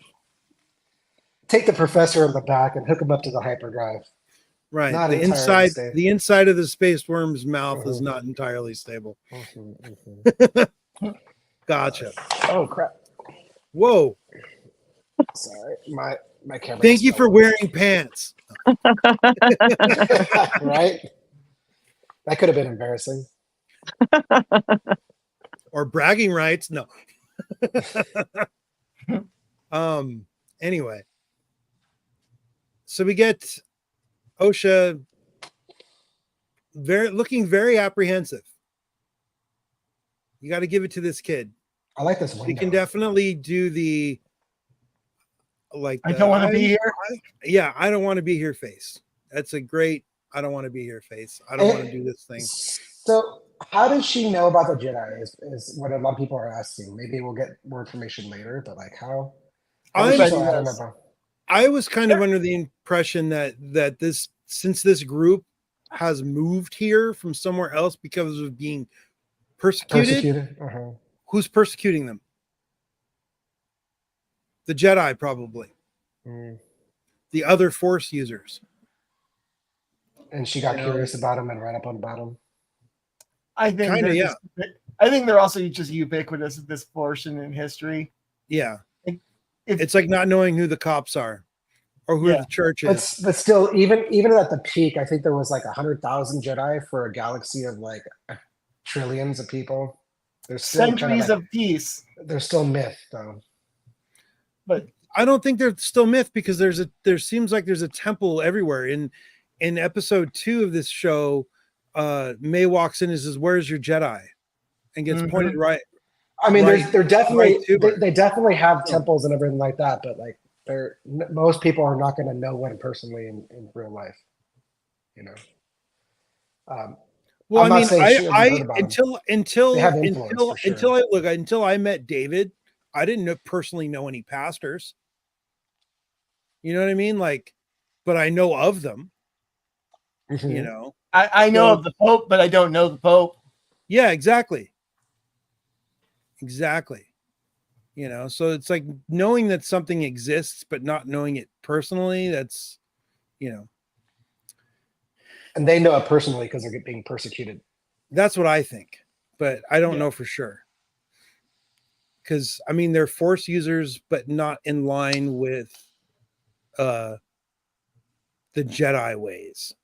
Take the professor in the back and hook him up to the hyperdrive. Right. Not The entirely stable. the inside of the space worm's mouth is Mhm. not entirely stable. Mm-hmm. Gotcha. Oh crap! Whoa. Sorry, my camera. Thank you for wearing pants. Right? That could have been embarrassing. Or bragging rights. No. Anyway. So we get Osha looking very apprehensive. You got to give it to this kid. I like this She window. can definitely do the like. I don't want to be here. Yeah, I don't want to be here face. That's a great. I don't want to be here face. I don't want to do this thing. So, how does she know about the Jedi? Is what a lot of people are asking. Maybe we'll get more information later, but like how? I'm- Is she so adamant about- I was kind of under the impression that this, since this group has moved here from somewhere else because of being persecuted. Uh-huh. Who's persecuting them? The Jedi, probably. Mm. The other Force users. And she got You know, curious about him and ran up on about him. I think Kinda, they're yeah. I think they're also just ubiquitous at this portion in history. Yeah. If- It's like not knowing who the cops are or who Yeah. the church is. But still, even at the peak, I think there was like 100,000 Jedi for a galaxy of like trillions of people. There's still Centuries of peace. There's still myth though. But I don't think they're still myth because there seems like there's a temple everywhere. In episode 2 of this show, May walks in and says, "Where's your Jedi?" and gets pointed right. I mean, Right- they're definitely right to her. they definitely have temples and everything like that, but like most people are not going to know one personally in real life, you know. Well, I'm not I mean, saying she hasn't I heard about 'em. until They have influence, for sure. until I met David, I didn't personally know any pastors. You know what I mean? Like, but I know of them. Mhm. You know? I know of the Pope, but I don't know the Pope. Yeah, exactly. Exactly. You know, so it's like knowing that something exists, but not knowing it personally. That's, you know, And they know it personally because they're being persecuted. that's what I think, but I don't Yeah. know for sure. Because I mean, they're Force users, but not in line with the Jedi ways.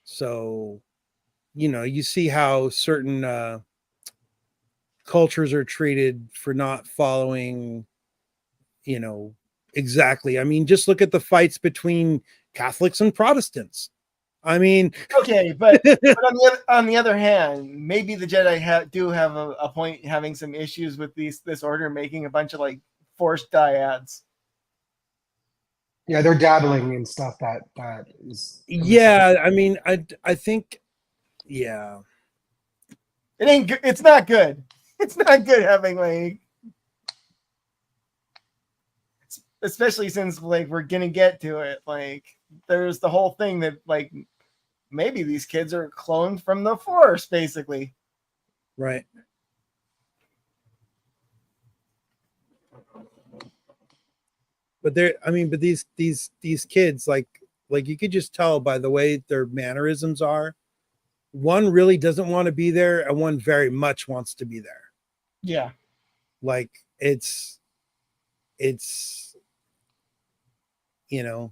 So, you know, you see how certain cultures are treated for not following, you know, exactly. I mean, just look at the fights between Catholics and Protestants. I mean, Okay, but on the other hand, maybe the Jedi do have a point having some issues with this order making a bunch of like forced dyads. Yeah, they're dabbling in stuff that is. yeah, I mean, I think, yeah. It ain't good. It's not good. It's not good having like, especially since like we're gonna get to it. Like, there's the whole thing that like maybe these kids are cloned from the Force, basically. Right. But these kids, like you could just tell by the way their mannerisms are. One really doesn't want to be there, and one very much wants to be there. Yeah. Like it's, you know,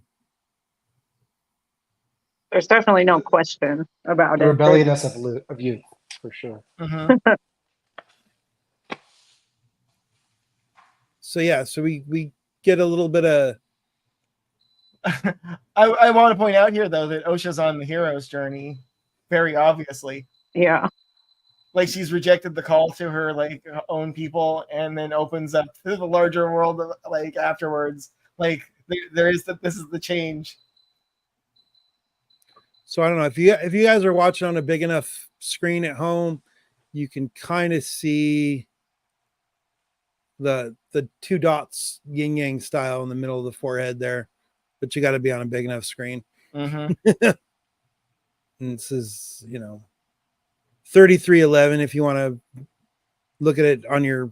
There's definitely no question about The it. rebelliousness of youth, for sure. Mm-hmm. so yeah, so we get a little bit of I want to point out here though that Osha's on the hero's journey, very obviously. Yeah. Like she's rejected the call to her like own people, and then opens up to the larger world like afterwards. Like there is this is the change. So I don't know if you guys are watching on a big enough screen at home, you can kind of see the two dots yin yang style in the middle of the forehead there, but you got to be on a big enough screen. Mm-hmm. And this is 3311 if you want to look at it on your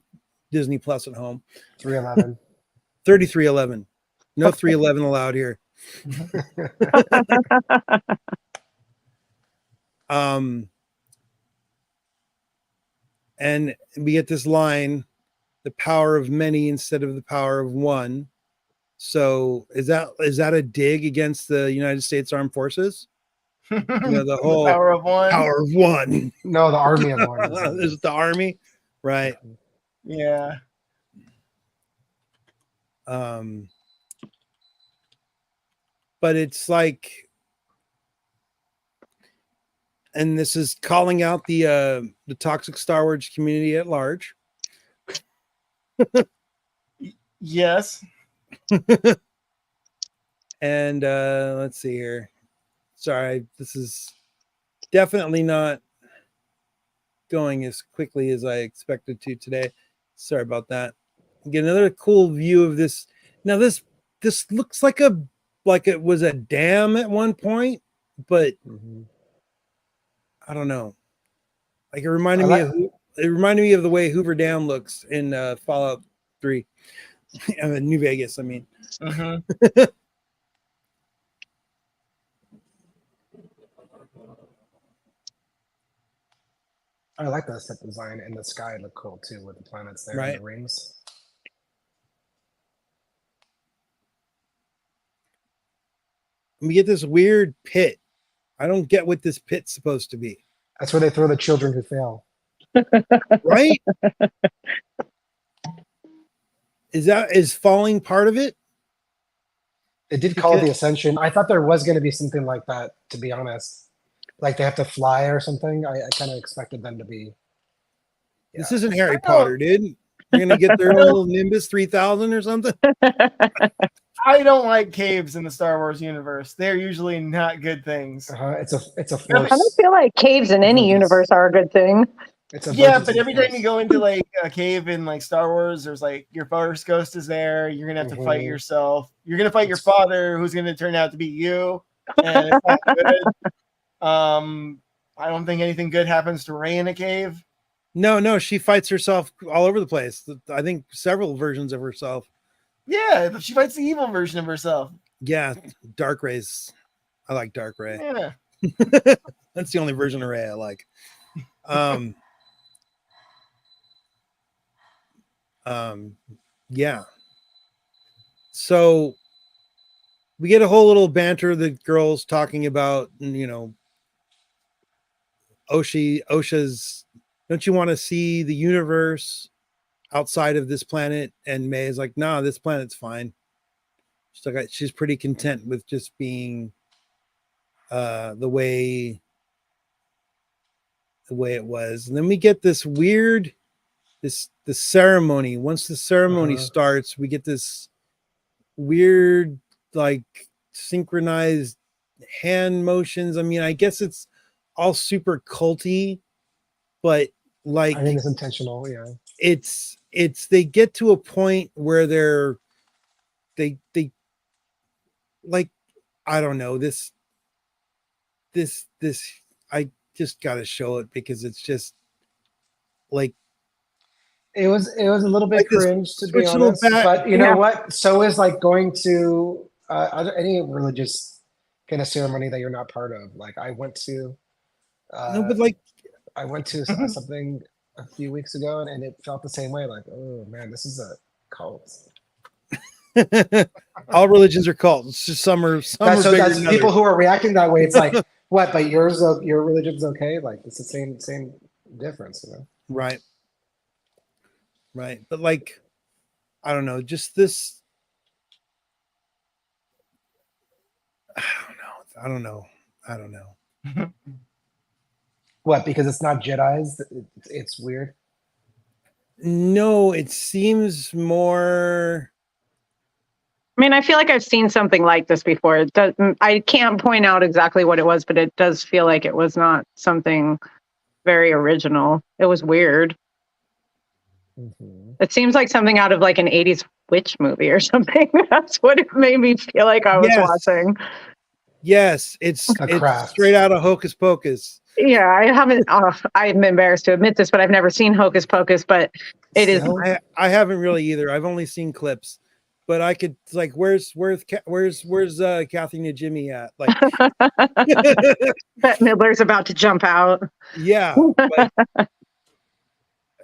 Disney Plus at home. 311. 3311. No 311 allowed here. And we get this line, the power of many instead of the power of one. So is that a dig against the United States Armed Forces? The whole power of one. Power of one. No, the army of one. Is it the army? Right. Yeah. But it's like, and this is calling out the toxic Star Wars community at large. Yes. And let's see here. Sorry, this is definitely not going as quickly as I expected to today. Sorry about that. Get another cool view of this. Now this looks like it was a dam at one point, but I don't know. Like it reminded me of the way Hoover Dam looks in Fallout 3. New Vegas, I mean. Mm-hmm. I like the set design, and the sky looked cool too with the planets there and the rings. We get this weird pit. I don't get what this pit's supposed to be. That's where they throw the children who fail. Right? Is falling part of it? It did call it the Ascension. I thought there was going to be something like that, to be honest. Like they have to fly or something. I kind of expected them to be. Yeah. This isn't Harry Potter, dude. They're going to get their little Nimbus 3000 or something. I don't like caves in the Star Wars universe. They're usually not good things. It's a force. I don't feel like caves in any universe are a good thing. But every time you go into like a cave in like Star Wars, there's like your Force Ghost is there. You're gonna have to fight yourself. You're gonna fight your father, who's gonna turn out to be you, and it's not good. I don't think anything good happens to Rey in a cave. No, she fights herself all over the place. I think several versions of herself. Yeah, she fights the evil version of herself. Yeah, Dark Rey's. I like Dark Rey. Yeah. That's the only version of Rey I like. Yeah. So we get a whole little banter, the girls talking about, Osha's, don't you want to see the universe outside of this planet? And May is like, nah, this planet's fine. She's pretty content with just being the way it was. And then we get this weird the ceremony. Once the ceremony starts, we get this weird like synchronized hand motions. I mean, I guess it's all super culty, but like I think it's intentional. Yeah, it's they get to a point where they like, I don't know, this I just gotta show it because it's just like it was a little bit like cringe to be honest. But you know what? So is like going to any religious kind of ceremony that you're not part of. Like I went to no, but like I went to something a few weeks ago and it felt the same way. Like, oh man, this is a cult. all religions are cults. It's just some are that's bigger than people others. who are reacting that way. It's like, what? But your religion's okay? Like it's the same difference, you know? Right. But like, I don't know, just this I don't know. What? Because it's not Jedi's. It's weird. No, it seems more. I mean, I feel like I've seen something like this before. It does, I can't point out exactly what it was, but it does feel like it was not something very original. It was weird. Mm-hmm. It seems like something out of like an 80s witch movie or something. That's what it made me feel like I was watching. Yes, it's straight out of Hocus Pocus. Yeah, I haven't. I'm embarrassed to admit this, but I've never seen Hocus Pocus. But it is. I haven't really either. I've only seen clips, but I could like, where's Kathy and Jimmy at? Like, Bette Midler's about to jump out. Yeah,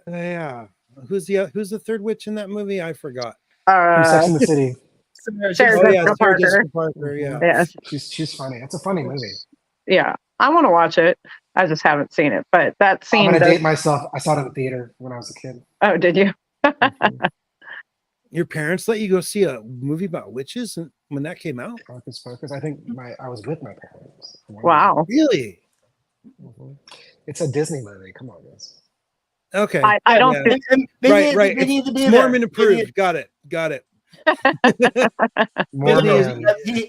yeah. Who's the third witch in that movie? I forgot. From Sex and the City. Sarah Jessica Parker. Yeah, yes. She's funny. It's a funny movie. Yeah, I want to watch it. I just haven't seen it. But that scene. I'm gonna date myself. I saw it in the theater when I was a kid. Oh, did you? Your parents let you go see a movie about witches when that came out? Hocus Pocus. I think I was with my parents. Wow. Really? Mm-hmm. It's a Disney movie. Come on, guys. Okay. I don't think. Right. It's Mormon approved. Got it.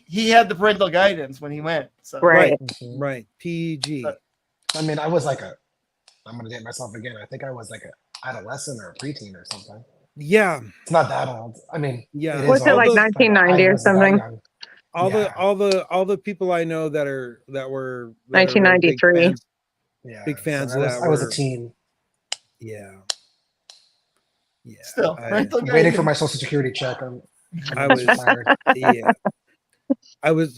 He had the parental guidance when he went. So. Right. Mm-hmm. Right. PG. I mean, I was like I'm gonna date myself again. I think I was like an adolescent or a preteen or something. Yeah. It's not that old. I mean, yeah. Was it like 1990 or something? All the people I know that were 1993. Big fans so of that. I was a teen. Yeah. Still, I'm waiting for my social security check. I was yeah.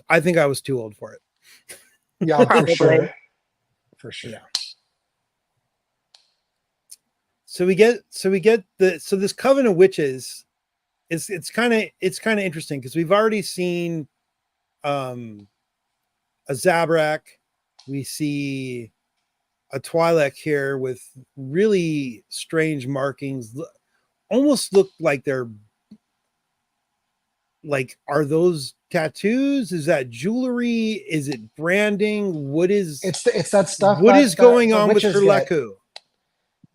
I think I was too old for it. Yeah, for sure. Yeah. So we get this coven of witches. It's kind of interesting because we've already seen a Zabrak. We see a Twi'lek here with really strange markings. Almost look like they're like, are those tattoos? Is that jewelry? Is it branding? What is it's that stuff? What is going on with Herleku?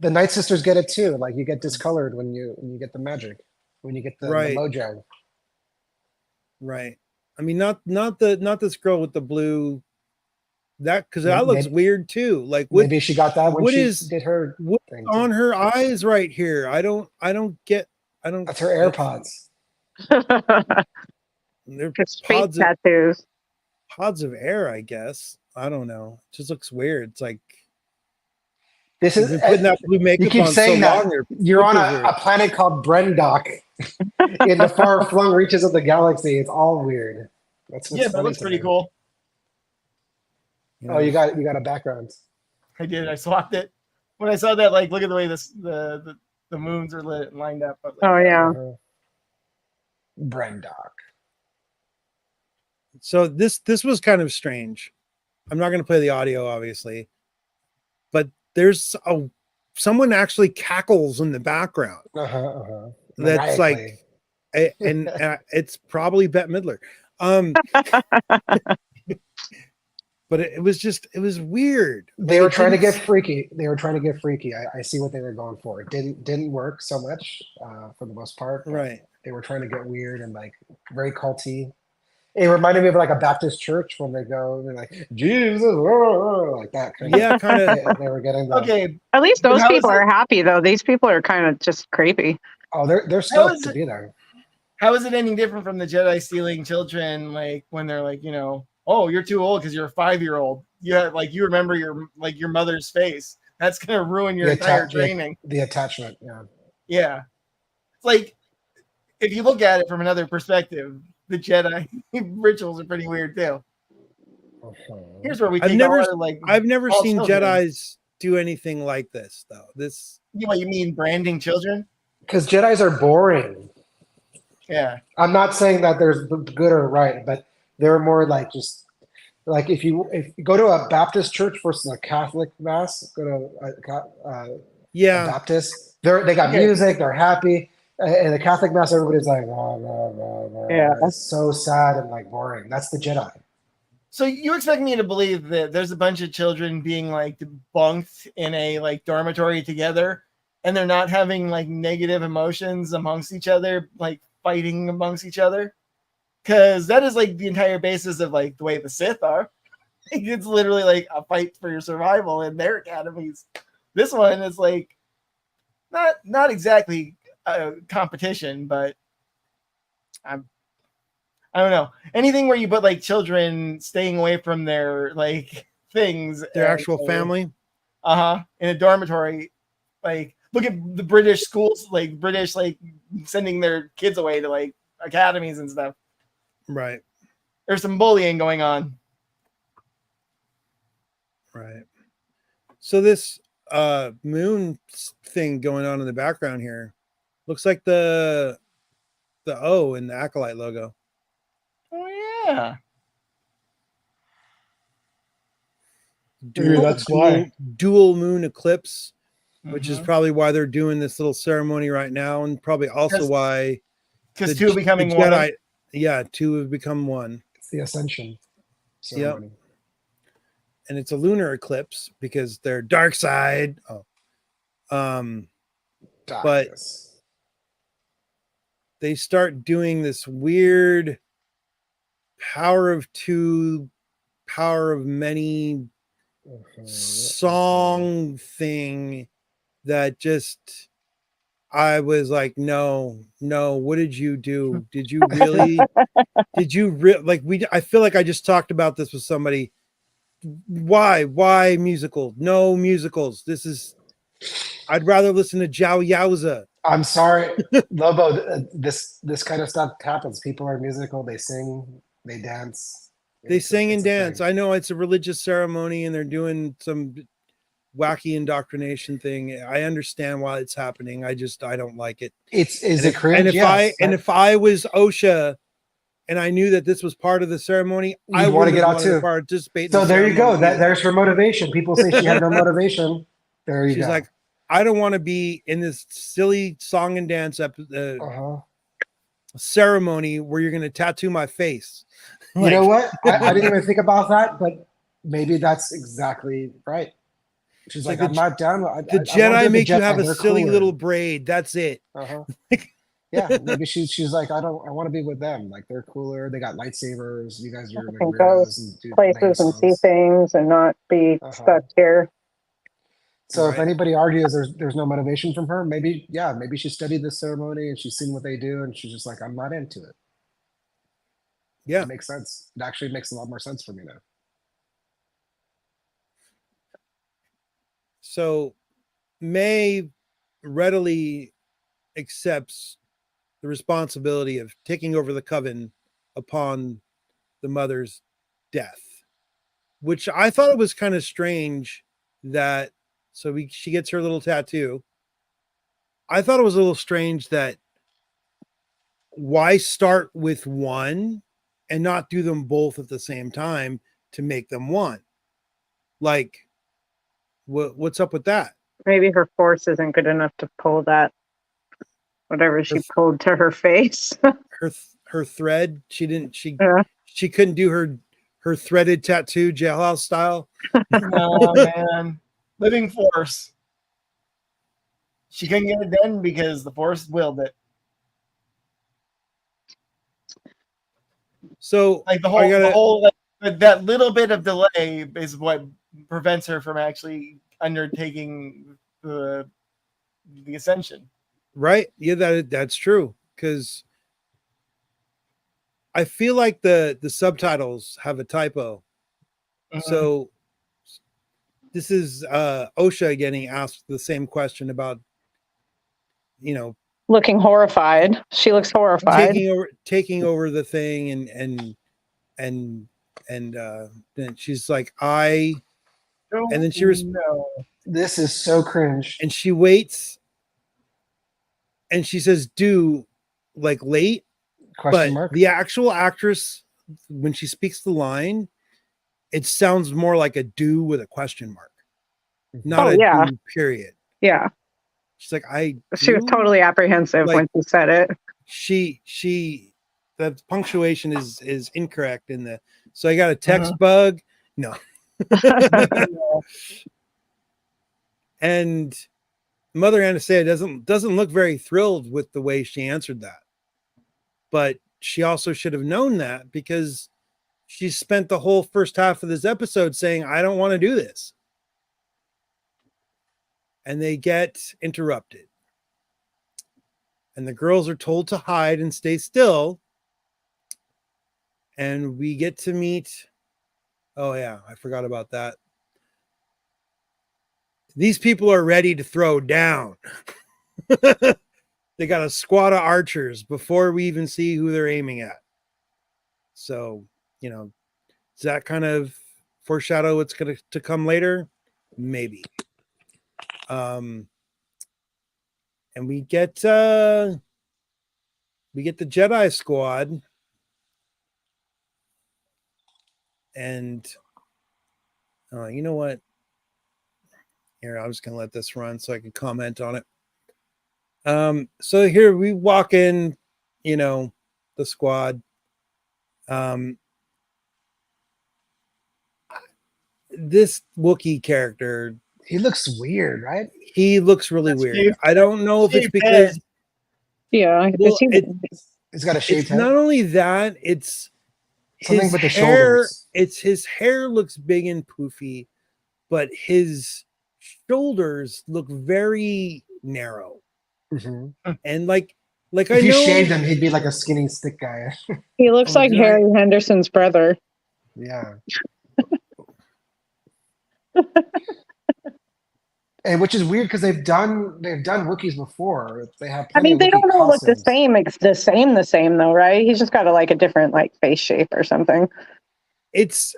The Night Sisters get it too. Like, you get discolored when you get the magic, when you get the mojo. Right. I mean, not this girl with the blue. That because that looks weird too. Like, maybe she got that when she did her thing on her eyes right here. I don't get. That's her AirPods. They're pods tattoos. Pods of air, I guess. I don't know. It just looks weird. It's like this is putting that blue makeup. You keep on saying so that long, you're on a planet called Brendok in the far-flung reaches of the galaxy. It's all weird. That's what's that looks pretty cool. Oh, you got a background. I did. I swapped it when I saw that. Like, look at the way the moons are lit and lined up. Like, oh yeah. Brendok. So this was kind of strange. I'm not going to play the audio, obviously, but there's someone actually cackles in the background. That's like, and it's probably Bette Midler. But it was weird. They were trying to get freaky. I see what they were going for. It didn't work so much for the most part. Right. They were trying to get weird and like very culty. It reminded me of like a Baptist church when they go, they're like, Jesus, like that kind of. Yeah, kind of. They were getting the, okay. At least those people are happy though. These people are kind of just creepy. Oh, they're stoked to be there. How is it any different from the Jedi stealing children? Like when they're like, oh, you're too old because you're a 5-year-old. You remember your mother's face. That's gonna ruin your entire training. The attachment, yeah. Yeah, it's like if you look at it from another perspective, the Jedi rituals are pretty weird too. Here's where we take I've never seen Jedis do anything like this though. What you mean branding children? Because Jedis are boring. Yeah, I'm not saying that there's good or right, but they're more like just like if you go to a Baptist church versus a Catholic mass, go to a Baptist. They got music, they're happy. In the Catholic mass, everybody's like, oh, no. Yeah, it's so sad and like boring. That's the Jedi. So you expect me to believe that there's a bunch of children being like bunked in a like dormitory together, and they're not having like negative emotions amongst each other, like fighting amongst each other? Because that is like the entire basis of like the way the Sith are. It's literally like a fight for your survival in their academies. This one is like not exactly a competition, but I don't know. Anything where you put like children staying away from their like things, Their actual family. In a dormitory. Like, look at the British schools, like British like sending their kids away to like academies and stuff. Right. There's some bullying going on. Right. So this moon thing going on in the background here looks like the O in the Acolyte logo. Oh yeah. Maybe that's why. Dual moon eclipse, which is Mhm. probably why they're doing this little ceremony right now, and probably also why Because two are becoming the one. Jedi, yeah, two have become one. It's the ascension ceremony. And it's a lunar eclipse because they're dark side. But Darkness. they start doing this weird power of two, power of many song thing that just I was like, no, what did you do? Did you really I feel like I just talked about this with somebody. Why musical? No musicals. I'd rather listen to Jow Yowza. I'm sorry, Lobo. This kind of stuff happens. People are musical. They sing. They dance. They sing and It's a dance. thing. I know it's a religious ceremony and they're doing some wacky indoctrination thing. I understand why it's happening. I don't like it. Is it cringe? And if Yes. if I was OSHA and I knew that this was part of the ceremony, I You'd want to wouldn't get out wanted to too. participate. So in the there you go. ceremony. There's her motivation. People say she had no motivation. There you She's go. like, I don't want to be in this silly song and dance ceremony where you're going to tattoo my face. You know what? I didn't even think about that, but maybe that's exactly right. She's like, I'm not down. The Jedi make you have a silly little braid. That's it. Yeah, maybe she's like, I want to be with them. Like they're cooler. They got lightsabers. You guys are like can go weirdos and do places and see songs. things and not be stuck here. So Right. if anybody argues there's no motivation from her, maybe she studied this ceremony and she's seen what they do and she's just like, I'm not into it. Yeah. It makes sense. It actually makes a lot more sense for me now. So May readily accepts the responsibility of taking over the coven upon the mother's death, which I thought it was kind of strange that she gets her little tattoo. I thought it was a little strange that why start with one and not do them both at the same time to make them one? Like, what's up with that? Maybe her force isn't good enough to pull that, whatever she pulled to her face. her thread, she Yeah. she couldn't do her threaded tattoo jailhouse style. Oh man, living force. She couldn't get it done because the force willed it. So Like the whole like, that little bit of delay is what prevents her from actually undertaking the ascension. Right? Yeah, that's true. Because I feel like the subtitles have a typo. So this is OSHA getting asked the same question about, Looking horrified. She looks horrified. taking over the thing and then she's like, and then she This is so cringe. and she waits and she says do like late. Question mark. The actual actress, when she speaks the line, it sounds more like a do with a question mark, not a do period. Yeah. She's like, She was totally apprehensive when she said it. She the punctuation is incorrect in the. So I got a text bug. No. And Mother Anastasia doesn't look very thrilled with the way she answered that. But she also should have known that because she spent the whole first half of this episode saying, I don't want to do this. And they get interrupted. And the girls are told to hide and stay still. And we get to meet. Oh, yeah, I forgot about that. These people are ready to throw down. They got a squad of archers before we even see who they're aiming at. So, you know, does that kind of foreshadow what's going to come later? Maybe. And we get the Jedi squad. And you know what? Here, I'm just gonna let this run so I can comment on it. So here we walk in, you know, the squad. This Wookiee character, He looks weird, right? he looks really weird. I don't know if it's because Yeah, well, He's got a shaved it's head. not only that, it's Something his with the hair. shoulders. It's his hair looks big and poofy, but his shoulders look very narrow. Mhm. And like If I you know shaved him, he'd be like a skinny stick guy. he looks Oh, like did I- Harry Henderson's brother. Yeah. And which is weird because they've done Wookiees before. They have I plenty mean, of they Wookiee don't all look the costumes. same. It's the same though, right? He's just got a different face shape or something. it's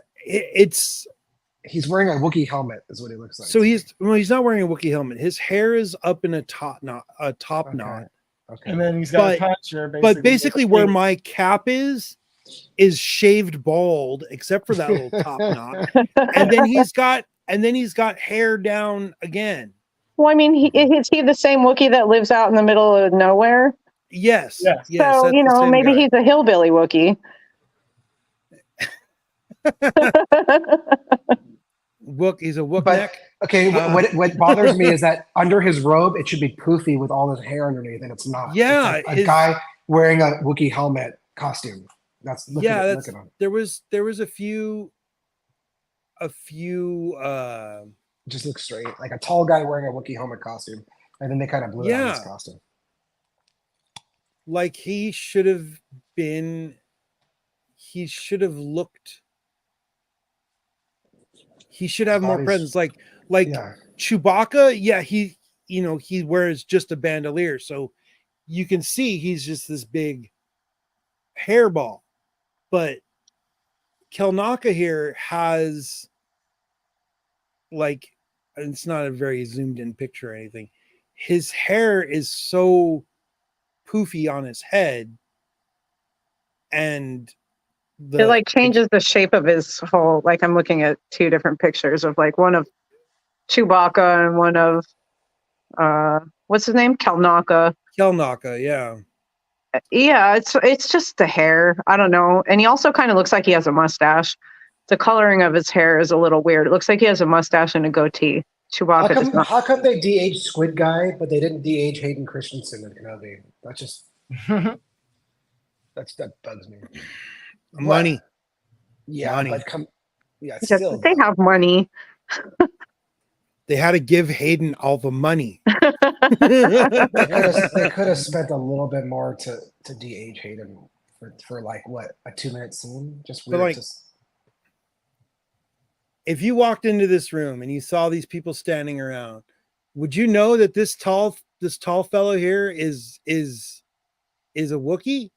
He's wearing a Wookiee helmet, is what he looks like. so he's not wearing a Wookiee helmet. His hair is up in a top knot. Okay. And then he's got But- a tonsure. But basically where my cap is shaved bald, except for that little top knot. And then he's got hair down again. Well, I mean, is he the same Wookiee that lives out in the middle of nowhere? Yes. Yes. Yes. So, that's the same maybe guy. he's a hillbilly Wookiee. He's a Wook But- neck. Okay, what bothers me is that under his robe, it should be poofy with all his hair underneath, and it's not. Yeah, It's like a guy wearing a Wookiee helmet costume. Look at him. There was a few Just looks straight, like a tall guy wearing a Wookiee helmet costume, and then they kind of blew out his costume. like he should have looked. He should have more Body's- presence. Like Yeah, Chewbacca, yeah, he wears just a bandolier, so you can see he's just this big hairball. But Kelnaka here has it's not a very zoomed in picture or anything. His hair is so poofy on his head, and It changes the shape of his whole. I'm looking at two different pictures of one of Chewbacca and one of what's his name, Kelnaka. yeah. Yeah, it's just the hair. I don't know, and he also kind of looks like he has a mustache. The coloring of his hair is a little weird. It looks like he has a mustache and a gootee. Chewbacca does not. how come they de-aged Squid Guy, but they didn't de-age Hayden Christensen in Kenobi? That just that bugs me. Money. Yeah, Money. but Because still. they have money. They had to give Hayden all the money. They could have spent a little bit more to de-age Hayden for a 2-minute scene. Just But, weird. If you walked into this room and you saw these people standing around, would you know that this tall fellow here is a Wookiee?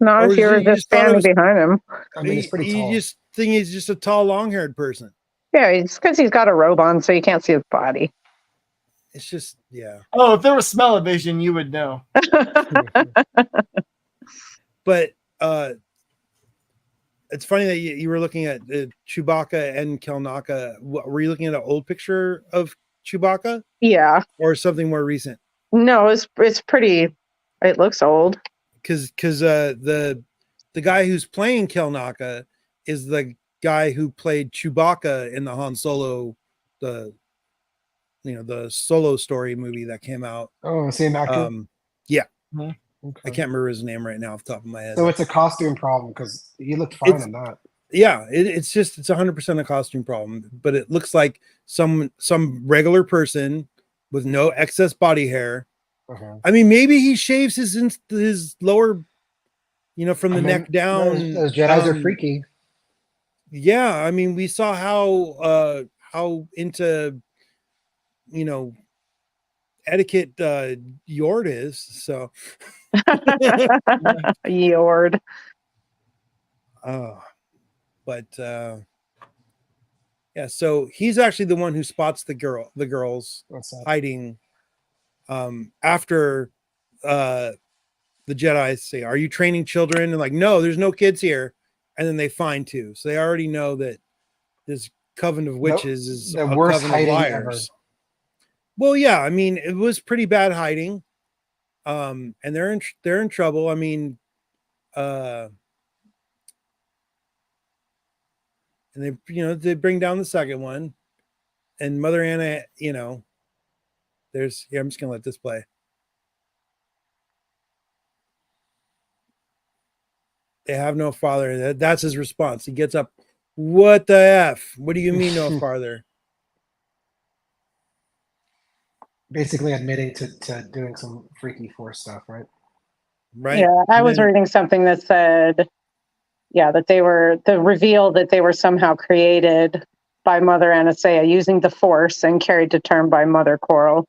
Not Or if you were you just just thought it standing was- behind him. I mean, it's pretty tall. You just think he's just a tall, long-haired person. Yeah, it's because he's got a robe on, so you can't see his body. It's just, yeah. Oh, if there was smell-o-vision, you would know. But it's funny that you were looking at Chewbacca and Kelnaka. Were you looking at an old picture of Chewbacca Yeah. or something more recent? No, it's pretty. It looks old. because the guy who's playing Kelnaka is the guy who played Chewbacca in the Han Solo, the Solo story movie that came out. Oh, same actor. Yeah, Mhm. Okay. I can't remember his name right now off the top of my head. So it's a costume problem because he looked fine It's- in that. Yeah, it's 100% a costume problem, but it looks like some regular person with no excess body hair. Uh-huh. I mean, maybe he shaves his lower, from the I mean, neck down. Those Jedis are freaky. Yeah, I mean, we saw how into etiquette Yord is. So, Yord. but yeah, so he's actually the one who spots the girls What's that? hiding after the Jedi say, "Are you training children?" And like, no, there's no kids here. And then they find two, so they already know that this coven of witches is the a worst coven of hiding liars. Well, yeah, I mean, it was pretty bad hiding, and they're in trouble. I mean, and they bring down the second one, and Mother Anna, there's I'm just gonna let this play. They have no father. That's his response. He gets up. What the F? What do you mean no father? Basically admitting to doing some freaky Force stuff, right? Right? Yeah, I And was then- reading something that said, that they were the reveal that they were somehow created by Mother Anastasia using the Force and carried to term by Mother Coral.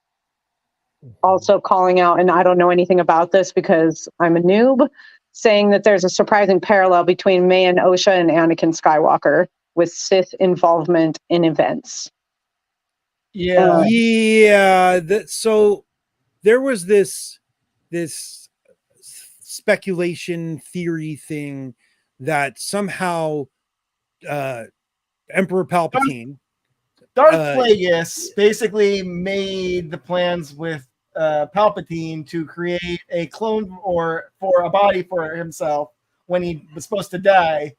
Also calling out, and I don't know anything about this because I'm a noob, saying that there's a surprising parallel between May and Osha and Anakin Skywalker with Sith involvement in events. Yeah. Yeah. So there was this speculation theory thing that somehow Emperor Palpatine. Darth Plagueis basically made the plans with Palpatine to create a clone or for a body for himself when he was supposed to die,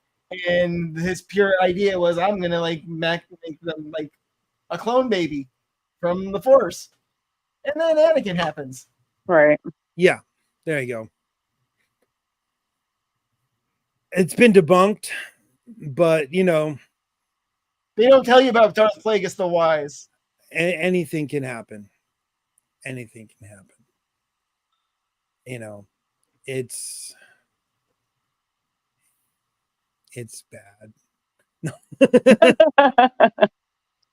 and his pure idea was, I'm gonna make them like a clone baby from the Force, and then Anakin happens. Right. Yeah, there you go. It's been debunked, but They don't tell you about Darth Plagueis the Wise. anything can happen. Anything can happen. It's bad.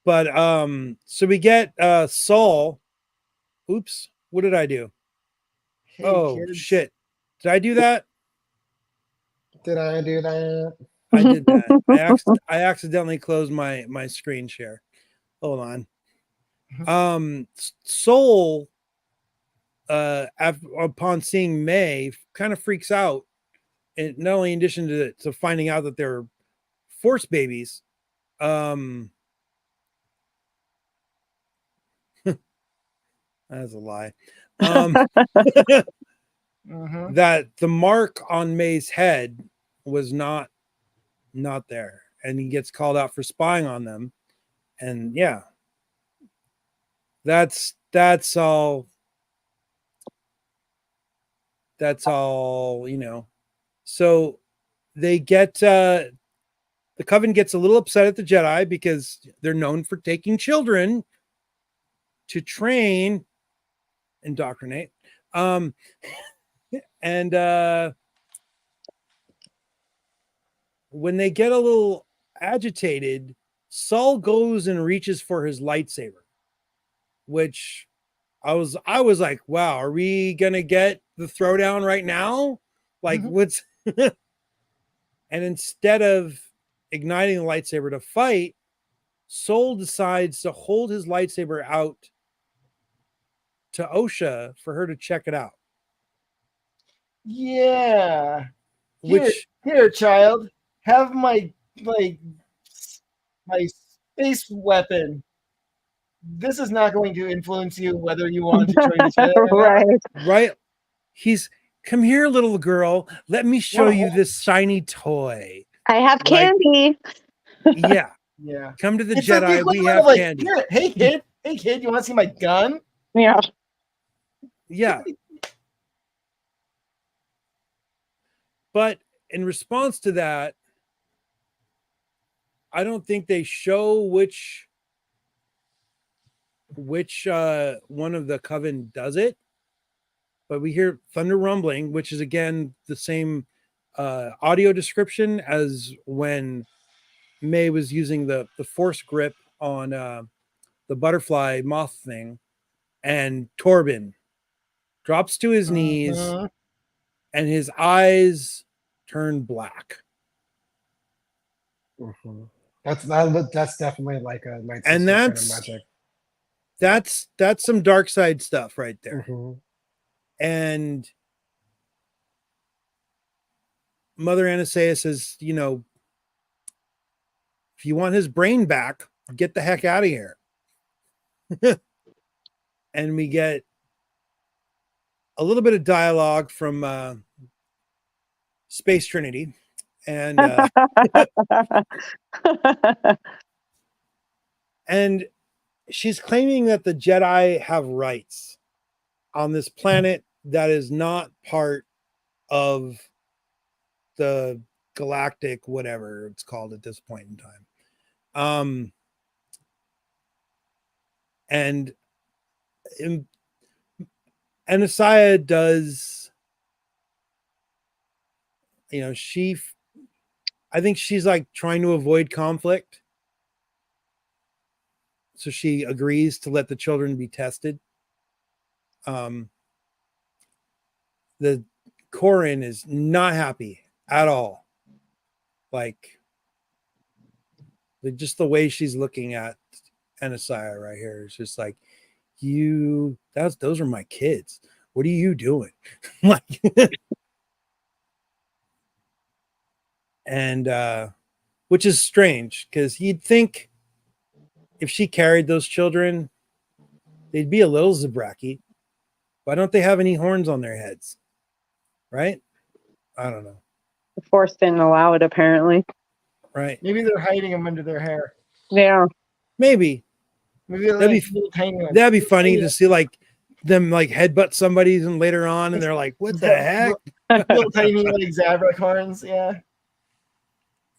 But so we get Saul. Oops, what did I do? Hey, Oh kids. shit. Did I do that? Did I do that? I did that. I accidentally closed my screen share. Hold on. Soul upon seeing May kind of freaks out, and not only in addition to finding out that they're Force babies, that's a lie. Mhm. That the mark on May's head was not there, and he gets called out for spying on them. And yeah, that's all. That's all, So they get the coven gets a little upset at the Jedi because they're known for taking children to train, indoctrinate. And when they get a little agitated, Saul goes and reaches for his lightsaber, which I was like, wow, are we gonna get the throwdown right now? Like, what's and instead of igniting the lightsaber to fight, Soul decides to hold his lightsaber out to Osha for her to check it out. Yeah. Which Here, child, have my space weapon. This is not going to influence you whether you want to join the Jedi or not. Right. right, he's come here, little girl. Let me show you this shiny toy. I have Like- candy. Yeah. Yeah. Come to the It's like the Jedi. We equivalent have of, like, candy. "Here, hey kid, you want to see my gun?" Yeah. Yeah. But in response to that, I don't think they show which one of the coven does it. But we hear thunder rumbling, which is again the same audio description as when May was using the force grip on the butterfly moth thing, and Torben drops to his knees Mhm. and his eyes turn black. Mhm. That's definitely like a Night And Sister kind of that's- magic. That's some dark side stuff right there. Mhm. And Mother Anastasia says, you know, if you want his brain back, get the heck out of here. And we get a little bit of dialogue from Space Trinity. And and she's claiming that the Jedi have rights on this planet that is not part of the galactic whatever it's called at this point in time. And Anastasia does, you know, I think she's like trying to avoid conflict. So she agrees to let the children be tested. The Corin is not happy at all. Like just the way she's looking at Anastasia right here is just like, those are my kids. What are you doing? Like, and which is strange because you'd think if she carried those children, they'd be a little Zabraki. Why don't they have any horns on their heads? Right? I don't know. The Force didn't allow it, apparently. Right? Maybe they're hiding them under their hair. Yeah. Maybe Maybe they're That'd like be- little tiny ones. that'd be funny Yeah. to see like them like headbutt somebody and later on, and they're like, "What the heck?" Little tiny like Zabrak horns. Yeah.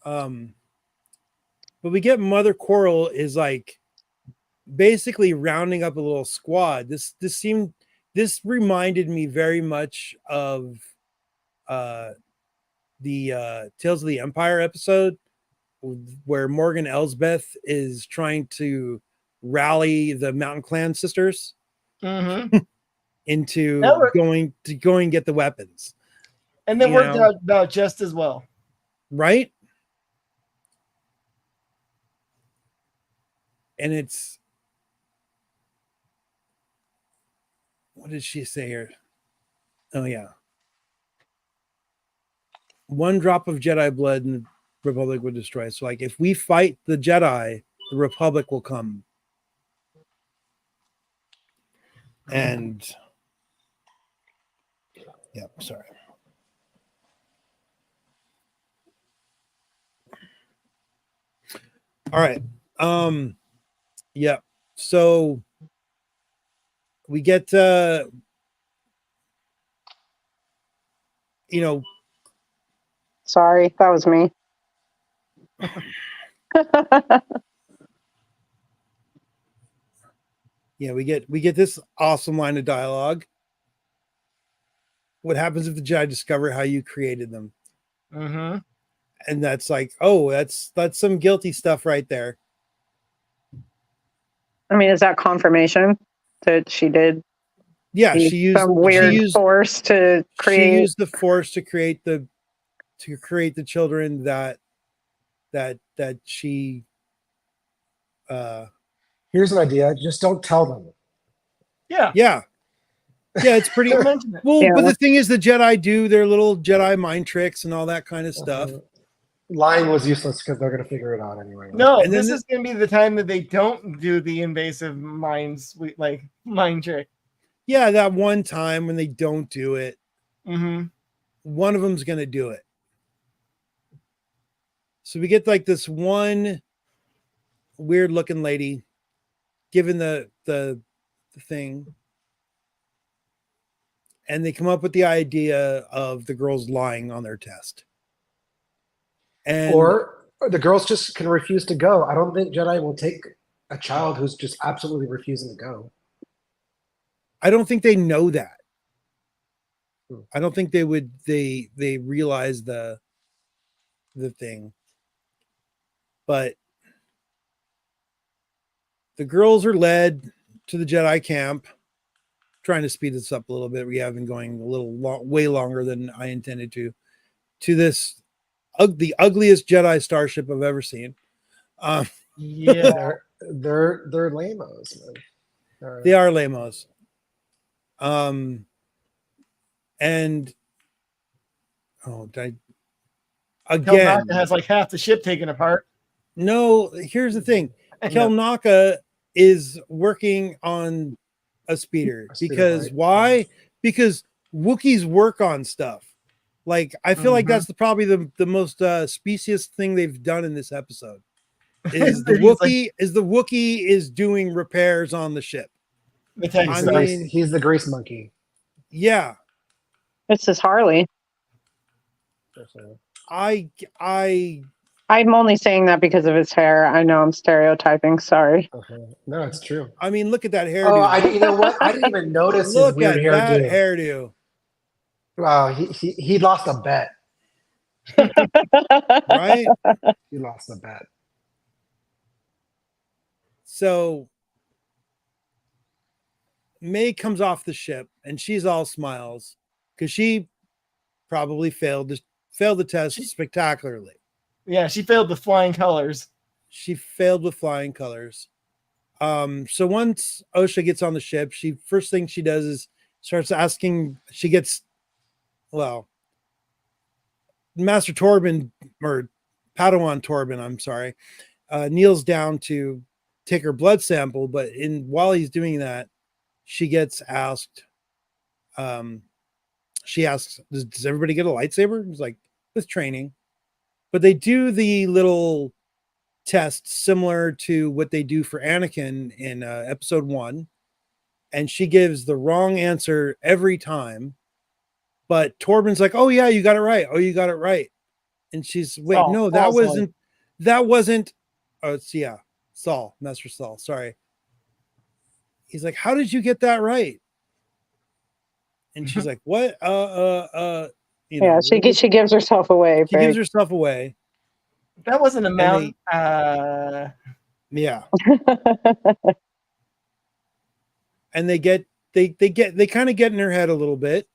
But we get Mother Coral is like basically rounding up a little squad. This reminded me very much of the Tales of the Empire episode where Morgan Elsbeth is trying to rally the Mountain Clan sisters Mm-hmm. into That worked. going and get the weapons, And they You worked know. out about just as well. right? And it's, what did she say here? Oh yeah. One drop of Jedi blood and the Republic would destroy. So like if we fight the Jedi, the Republic will come. And yeah, sorry. All right. Yeah. So we get you know, Sorry, that was me. yeah, we get this awesome line of dialogue. What happens if the Jedi discover how you created them? Mm-hmm. And that's like, oh, that's some guilty stuff right there. I mean, is that confirmation that she did Yeah, use she used some weird force to she create? used the force to create the children that she Here's an idea. Just don't tell them. Yeah. yeah it's pretty Don't mention it. well. Yeah. But the thing is, the Jedi do their little Jedi mind tricks and all that kind of stuff. Lying was useless because they're going to figure it out anyway. Right? No, And then this the- is going to be the time that they don't do the invasive mind trick. Yeah, that one time when they don't do it. Mm-hmm. One of them's going to do it. So we get like this one weird looking lady given the thing, and they come up with the idea of the girls lying on their test. And Or the girls just can refuse to go. I don't think Jedi will take a child who's just absolutely refusing to go. I don't think they know that. I don't think they would they realize the thing. But the girls are led to the Jedi camp, trying to speed this up a little bit. We have been going a little way longer than I intended to this the ugliest Jedi starship I've ever seen. Yeah. They're lamos. They are lamos. And again, Kelnaka has like half the ship taken apart. No, here's the thing. Kelnaka is working on a speeder because right. why? Because Wookiees work on stuff. Like I feel like that's probably the most specious thing they've done in this episode. Is the Wookiee is doing repairs on the ship. He's the grease monkey. Yeah. It's his Harley. I'm only saying that because of his hair. I know I'm stereotyping. Sorry. Okay. No, it's true. I mean, look at that hairdo. You know what? I didn't even notice look his weird at that hairdo. hairdo. Wow, he lost a bet. Right? He lost a bet. So May comes off the ship and she's all smiles because she probably failed the test spectacularly. Yeah, she failed the flying colors. She failed with flying colors. So once Osha gets on the ship, first thing she does is starts asking. Master Torben or Padawan Torben, I'm sorry, kneels down to take her blood sample, but while he's doing that, she gets asked. She asks, "Does everybody get a lightsaber?" He's like, "With training." But they do the little test similar to what they do for Anakin in episode 1. And she gives the wrong answer every time. But Torben's like, "Oh, yeah, you got it right. Oh, you got it right." And she's, "Wait, no, that wasn't. Oh, it's, yeah, Saul, Master Saul. Sorry." He's like, "How did you get that right?" And she's like, "What? She gives herself away. She gives herself away. That wasn't a mountain. Yeah. And they kind of get in her head a little bit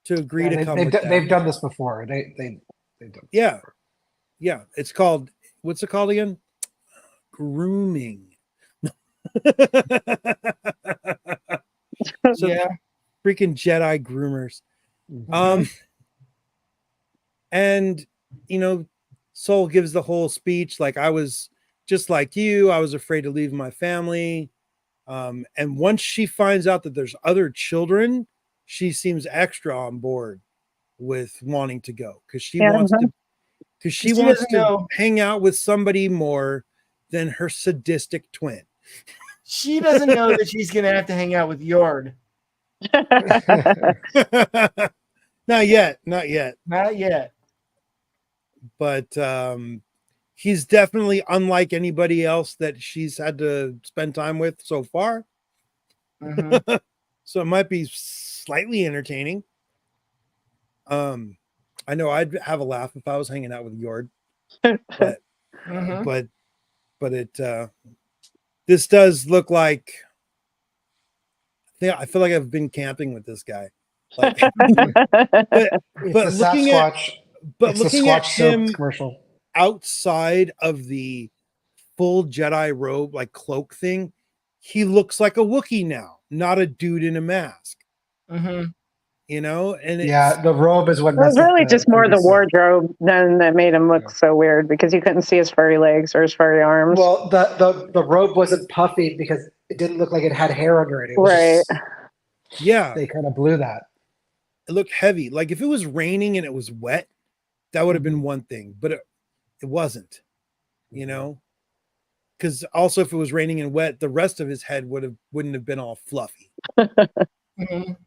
to agree to come with that. They've done this before. They've done this before. Yeah. It's called, what's it called again? Grooming. So yeah. Freaking Jedi groomers. And Soul gives the whole speech like, "I was just like you. I was afraid to leave my family." And once she finds out that there's other children, she seems extra on board with wanting to go because she wants to hang out with somebody more than her sadistic twin. She doesn't know that she's going to have to hang out with Yord. Not yet. But he's definitely unlike anybody else that she's had to spend time with so far. So it might be slightly entertaining. I know I'd have a laugh if I was hanging out with Yord. But this does look like, I feel like I've been camping with this guy. Like, but looking at him commercial outside of the full Jedi robe, like cloak thing, he looks like a Wookiee now, not a dude in a mask. And the robe is what. It was really just more the wardrobe than that made him look so weird because you couldn't see his furry legs or his furry arms. Well, the robe wasn't puffy because it didn't look like it had hair under it. Right. Yeah, they kind of blew that. it looked heavy. Like if it was raining and it was wet, that would have been one thing, but it wasn't, you know, because also if it was raining and wet, the rest of his head wouldn't have been all fluffy. Mhm.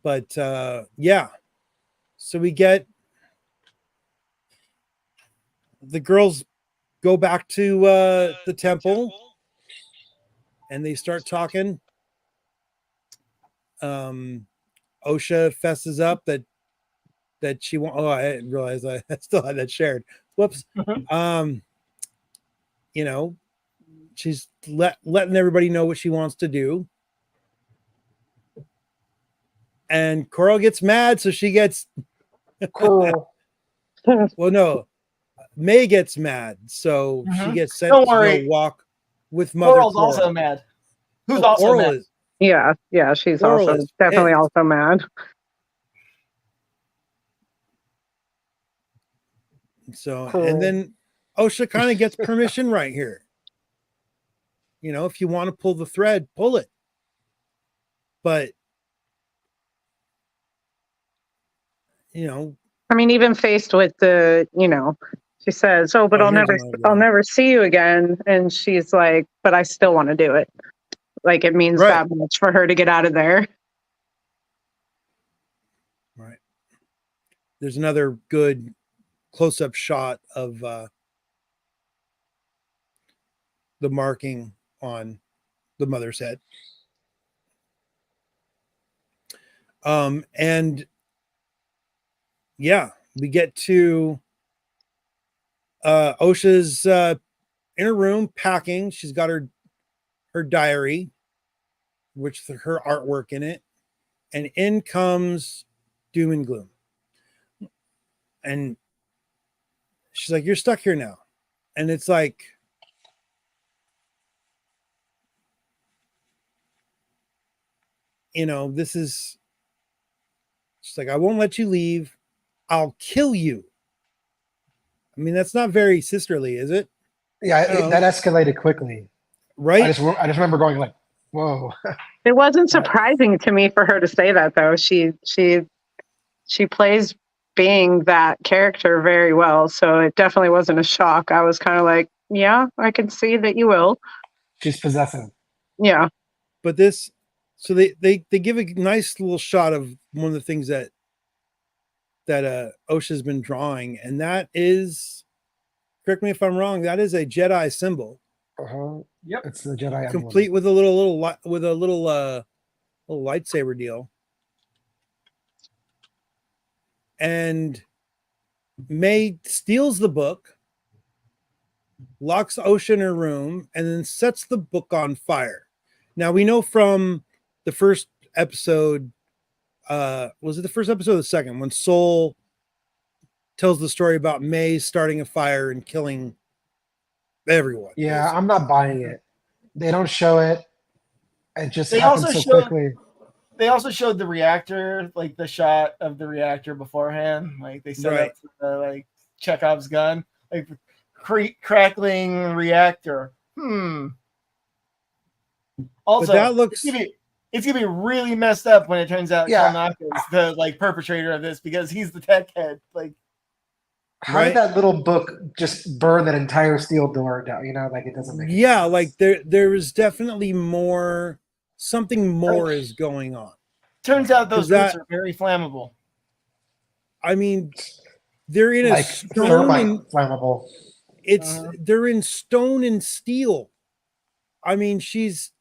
But yeah, so we get the girls go back to the temple and they start talking. Osha fesses up that she won't. Oh, I didn't realize I still had that shared. Whoops. You know, she's letting everybody know what she wants to do. And Coral gets mad, so she gets Coral. well, no, May gets mad, so she gets sent Don't to worry. go walk with Mother Coral's Coral. also mad. Who's Oh, also Coral mad? is Yeah, she's Coral also is definitely pissed. also mad. So, Cool. and then Osha kind of gets permission right here. You know, if you want to pull the thread, pull it. But, you know, I mean, even faced with the, she says, "Oh, but oh, here's another good I'll one. never see you again," and she's like, "But I still want to do it." Like it means Right. that much for her to get out of there. Right. There's another good close-up shot of the marking on the mother's head. And yeah, we get to Osha's in her room packing. She's got her diary, which her artwork in it, and in comes Doom and Gloom. And she's like, "You're stuck here now." And it's like, this is, she's like, "I won't let you leave. I'll kill you." I mean, that's not very sisterly, is it? Yeah, I don't know. that escalated quickly. Right? I just remember going like, "Whoa!" It wasn't surprising to me for her to say that, though. She plays being that character very well, so it definitely wasn't a shock. I was kind of like, yeah, I can see that you will. She's possessive. Yeah. But this, so they give a nice little shot of one of the things that Osha's been drawing, and that is, correct me if I'm wrong, that is a Jedi symbol. Yep. It's the Jedi emblem. Complete with a little little lightsaber deal. And May steals the book, locks Osha in her room, and then sets the book on fire. Now we know from the first episode, was it the first episode or the second, when Soul tells the story about May starting a fire and killing everyone. Yeah, I'm not buying it. They don't show it. It just They happens also so showed- quickly. They also showed the reactor, like the shot of the reactor beforehand. Like they set up like Chekhov's gun, like crackling reactor. Also, But that looks, it's gonna be really messed up when it turns out Yeah. Kalnak is the like perpetrator of this because he's the tech head. Like, How did that little book just burn that entire steel door down? Like it doesn't make any sense. like there is definitely more, something more is going on. turns out those 'Cause that- boots are very flammable. I mean, they're in a like stone thermite and flammable. they're in stone and steel. I mean, she's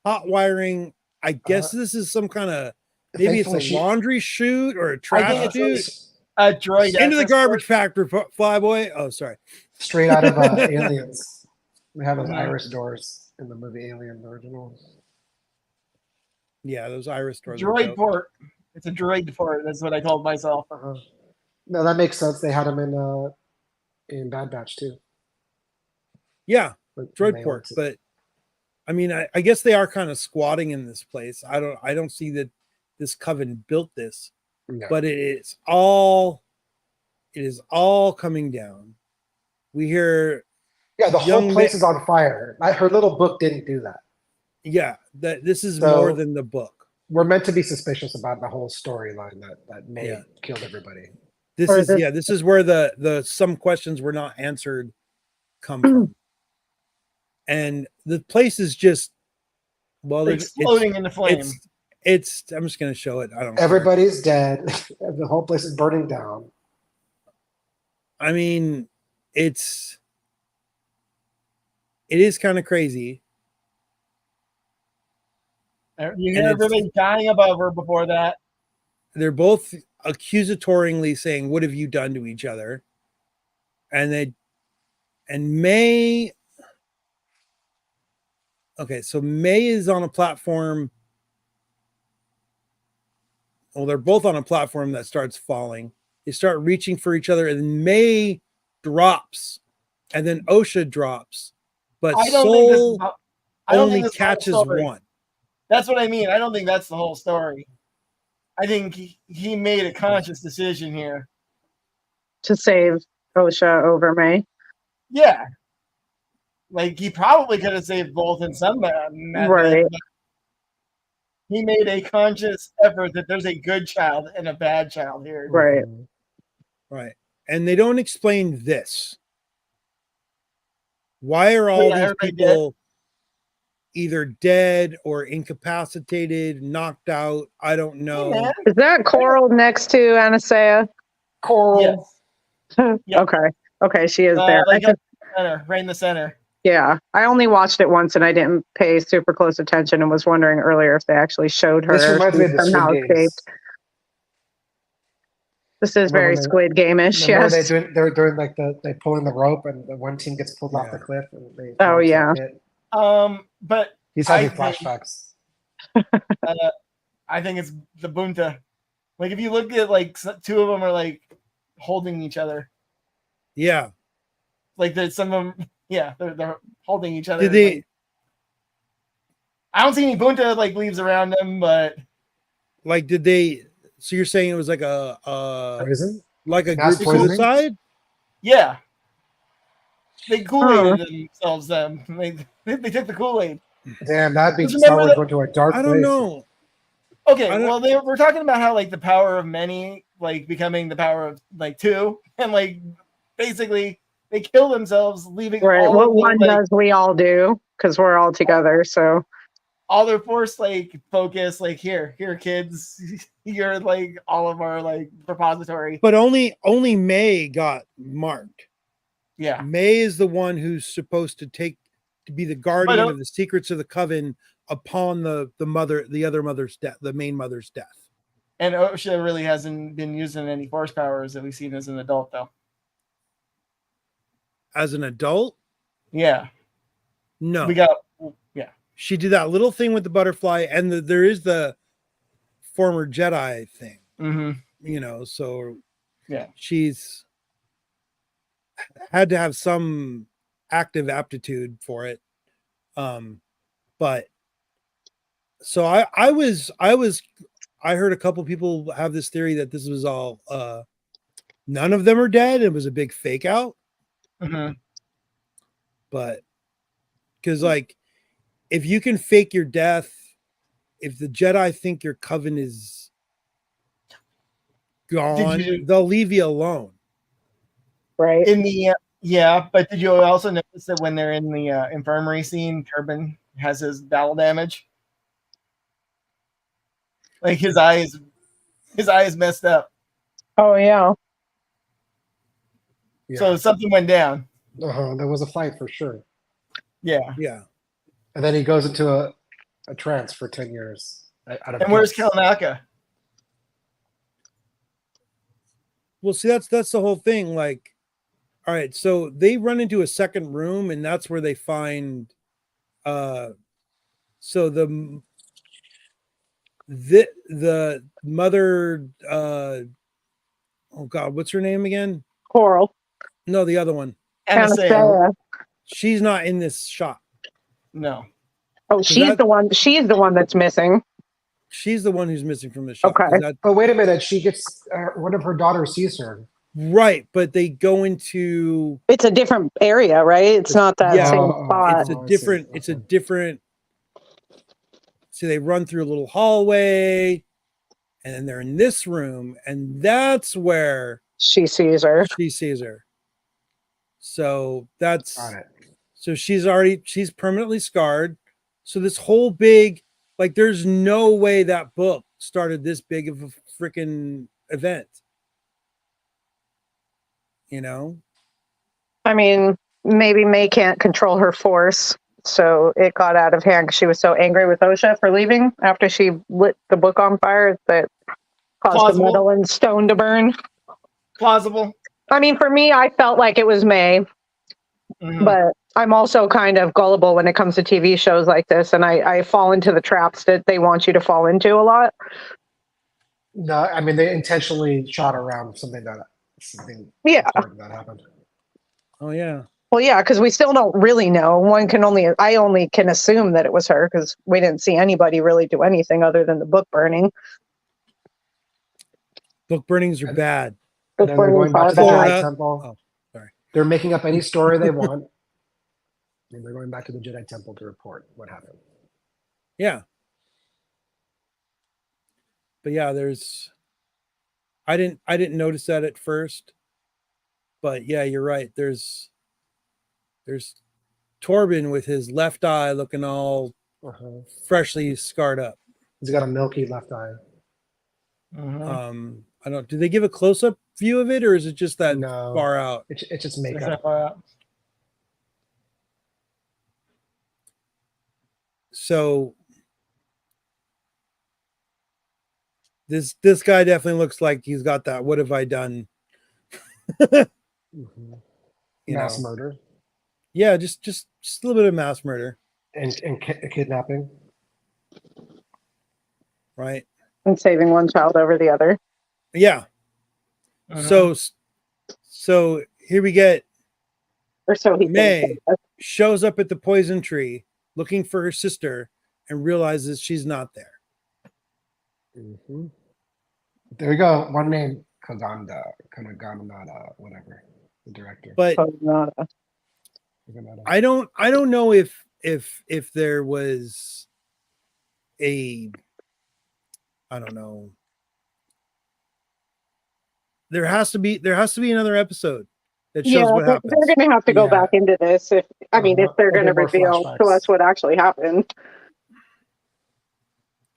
hot wiring. I guess this is some kind of, maybe it's a Thankfully, laundry chute or a I trash think chute. it's a droid Into the access garbage factory, Flyboy. Oh, sorry. straight out of Aliens. We have those Mhm. iris doors in the movie Alien, the original. Yeah, those iris port. doors. are Droid dope. port. It's a droid port. That's what I called myself. No, that makes sense. They had them in Bad Batch too. Yeah, when droid they port. went to- But I mean, I guess they are kind of squatting in this place. I don't see that this coven built this, No. but it is all coming down. We hear, Yeah, the whole young place ma- is on fire. Her little book didn't do that. yeah, that this is So- more than the book. we're meant to be suspicious about the whole storyline that May Yeah. killed everybody. This Or is this- this is where the some questions were not answered come from. And the place is just Exploding into flame. it's I'm just gonna show it. I don't care. Everybody's dead. The whole place is burning down. I mean, it is kind of crazy. You And hear it's- everybody dying above her before that. They're both accusatorily saying, "What have you done to each other?" And May. Okay, so May is on a platform. Well, they're both on a platform that starts falling. They start reaching for each other, and May drops, and then Osha drops, but I don't think this is Soul I don't only think this is the whole catches story. one. That's what I mean. I don't think that's the whole story. I think he made a conscious decision here. to save Osha over May. Yeah. Like, he probably could have saved both in some method. Right. But he made a conscious effort that there's a good child and a bad child here. Right. Mhm. Right. And they don't explain this. Why are all Yeah, these everybody people either dead or incapacitated, knocked out? I don't know. Hey, man. Is that Coral next to Anasea? Coral. Yes. Yep. Okay. Okay, she is there. Like I could- center, right in the center. yeah. I only watched it once and I didn't pay super close attention and was wondering earlier if they actually showed her. This reminds me of She the somehow Squid Games. escaped. This is Remember very when they- Squid Game-ish, Remember yes. they're doing like they pulling the rope and the one team gets pulled off the Yeah. cliff and they Oh, yeah. it. But He's having I think- flashbacks. I think it's the Bunta. Like, if you look at, like, two of them are, like, holding each other. Yeah. Like, there's some of them, yeah, they're holding each other. Did they Like, I don't see any Bunta, like, leaves around them, but did they so you're saying it was like a Prison? like a Mass group poisoning? suicide? yeah. They Kool-Aided themselves then. They took the Kool-Aid. Damn, that'd be Just Star remember Wars that- going to a dark I place. don't know. Okay, I don't- well, we're talking about how, like, the power of many, like, becoming the power of, like, two. And, like, basically, they kill themselves, leaving Right. all What of one their, like, does we all do because we're all together. So all their force, like, focus, like, here, kids, you're, like, all of our, like, repository. But only May got marked. Yeah. May is the one who's supposed to be the guardian But, of the secrets of the coven upon the other mother's death, the main mother's death. And OSHA really hasn't been using any force powers that we've seen as an adult, though. As an adult, Yeah. no. We got, yeah. She did that little thing with the butterfly, and there is the former Jedi thing, Mm-hmm. So Yeah. she's had to have some active aptitude for it. But so I heard a couple people have this theory that this was all none of them are dead. It was a big fake out. Mm-hmm. But because, like, if you can fake your death, if the Jedi think your coven is gone, they'll leave you alone. right. In the, yeah, but did you also notice that when they're in the infirmary scene, Turbin has his battle damage? Like, his eye is messed up. Oh yeah. Yeah. So something went down. There was a fight for sure. Yeah. Yeah. And then he goes into a trance for 10 years. Out of And where's guilt. Kalnaka? Well, see, that's the whole thing. Like, all right, so they run into a second room, and that's where they find so the mother oh god, what's her name again? Coral. No, the other one. Anasea. Anasea. She's not in this shot. No. Oh, she's that- the one. She's the one that's missing. She's the one who's missing from the shot. Okay. Is that But wait a minute, she gets one of her daughters sees her. right? But they go into It's a different area, right? It's not that Yeah. same Oh, spot. it's a I see. different it's a Okay. different So they run through a little hallway, and then they're in this room, and that's where She sees her. she sees her. So that's Got it. so she's permanently scarred. So this whole big, like, there's no way that book started this big of a freaking event. You know? I mean, maybe May can't control her force, so it got out of hand because she was so angry with Osha for leaving after she lit the book on fire that caused the Plausible. metal and stone to burn. Plausible. I mean, for me, I felt like it was May, Mhm. but I'm also kind of gullible when it comes to TV shows like this, and I fall into the traps that they want you to fall into a lot. No, I mean they intentionally shot around something Yeah. important that happened. Oh yeah. Well, yeah, because we still don't really know. I only can assume that it was her because we didn't see anybody really do anything other than the book burning. Book burnings are bad. And then they're going back to the Florida. Jedi Temple. Oh, sorry. They're making up any story they want. And they're going back to the Jedi Temple to report what happened. Yeah. But yeah, I didn't notice that at first. But yeah, you're right. There's Torben with his left eye looking all freshly scarred up. He's got a milky left eye. Mhm. I don't. Do they give a close up view of it, or is it just that No. far out? It's just Is makeup. that far out? So this guy definitely looks like he's got that. What have I done? Mhm. You Mass know? murder Yeah, just a little bit of mass murder, and kidnapping. right? And saving one child over the other. Yeah. Mhm. So here we get Or so he May thinks. shows up at the poison tree looking for her sister and realizes she's not there. Mm-hmm. There we go. One name, Kanagana, whatever. The director. But Koganada. I don't know if there was a, I don't know. There has to be another episode that shows what happens. They're going to have to go Yeah. back into this if they're A going to bit more reveal to flashbacks. us what actually happened.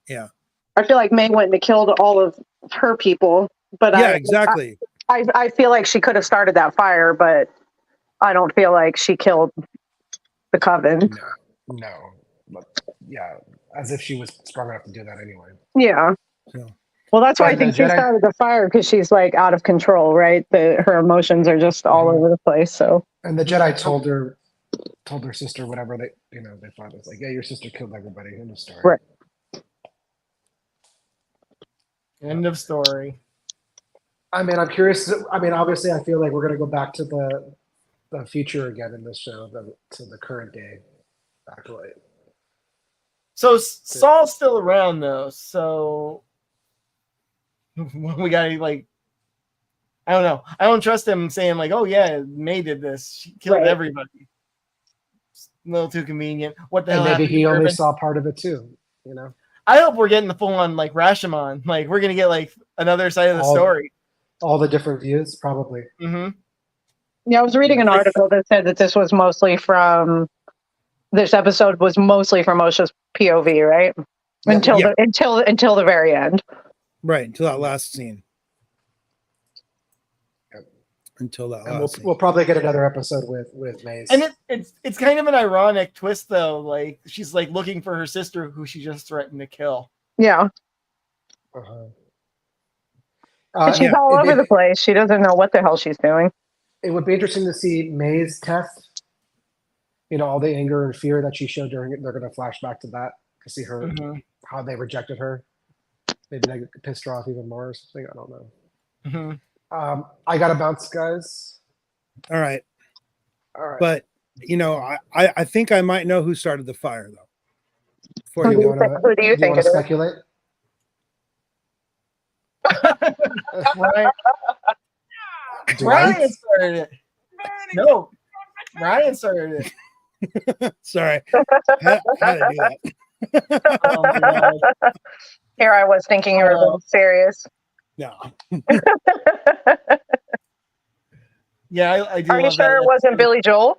Yeah. I feel like May went and killed all of her people, but Yeah, exactly. I feel like she could have started that fire, but I don't feel like she killed the coven. No. But, yeah, as if she was strong enough to do that anyway. Yeah. So, Well, that's why I And think the she Jedi- started the fire because she's like out of control, right? Her emotions are just all over the place. So And the Jedi told her sister whatever they thought it was like, yeah, your sister killed everybody in the story. Right. End of story. I mean, I'm curious. I mean, obviously, I feel like we're gonna go back to the future again in this show, to the current day Acolyte. So Saul's still around though. So we got like, I don't know. I don't trust him saying like, "Oh yeah, May did this. She killed Right. everybody." It's a little too convenient. What the And hell? maybe happened he to only Urban? saw part of it too. You know, I hope we're getting the full on like Rashomon. Like we're gonna get like another side of the story. all the different views, probably. Mm-hmm. yeah, I was reading an article that said that this episode was mostly from Osha's POV, right? Until the very end. right, until that last scene. Yep. Until that And last scene. we'll probably get another episode with Mace. And it's kind of an ironic twist though. Like she's like looking for her sister who she just threatened to kill. Yeah. Uh-huh. And she's all over the place. She doesn't know what the hell she's doing. It would be interesting to see May's test. You know, all the anger and fear that she showed during it. They're going to flash back to that to see her how they rejected her. Maybe they pissed her off even more or something. I don't know. Mm-hmm. I got to bounce, guys. All right. All right. But I think I might know who started the fire though. Who do you think it is? Speculate? Ryan started it. No, Ryan started it. Sorry. Had to do that. Oh my God. Here I was thinking you were a little serious. No. Yeah, I do Are you love that sure it wasn't episode. Billy Joel?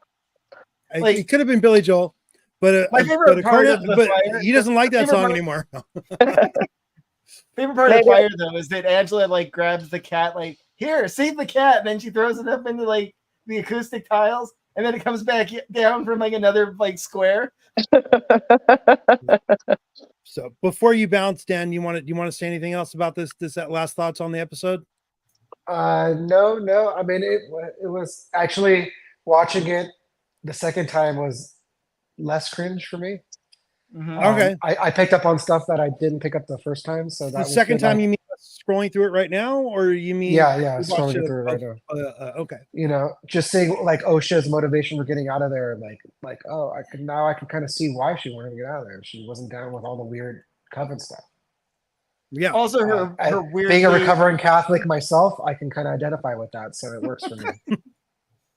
Like- It could have been Billy Joel, but My favorite part of the fire- he doesn't like that favorite song part- anymore. Favorite part of Maybe- the fire though is that Angela like grabs the cat, like, here, save the cat, and then she throws it up into like the acoustic tiles, and then it comes back down from like another like square. So before you bounce, Dan, you want to say anything else about this last thoughts on the episode? No. I mean, it was actually watching it the second time was less cringe for me. Mhm. Okay. I picked up on stuff that I didn't pick up the first time. So that The was second good, time like- you mean scrolling through it right now, or you mean yeah, you watched scrolling it- through it right now. Okay. You know, just seeing like Osha's motivation for getting out of there, and like oh, I can kind of see why she wanted to get out of there. She wasn't down with all the weird coven stuff. Yeah. Also, I- her weird Being a recovering Catholic myself, I can kind of identify with that, so it works for me.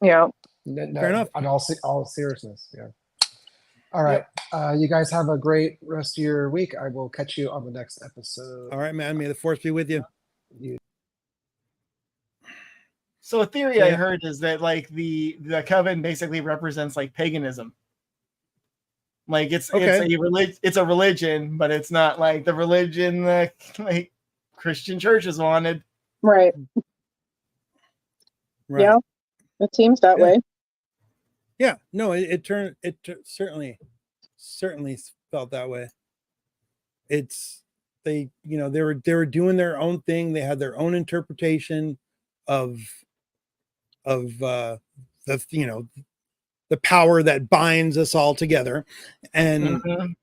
Yeah. No, Fair enough. On all seriousness, yeah. All right, you guys have a great rest of your week. I will catch you on the next episode. All right, man. May the force be with you. So a theory I heard is that like the coven basically represents like paganism. Like it's a religion, but it's not like the religion that like Christian churches wanted. Right. Right. Yeah. It seems that Yeah. way. Yeah. No, it certainly felt that way. They were doing their own thing. They had their own interpretation of the power that binds us all together, and Mhm.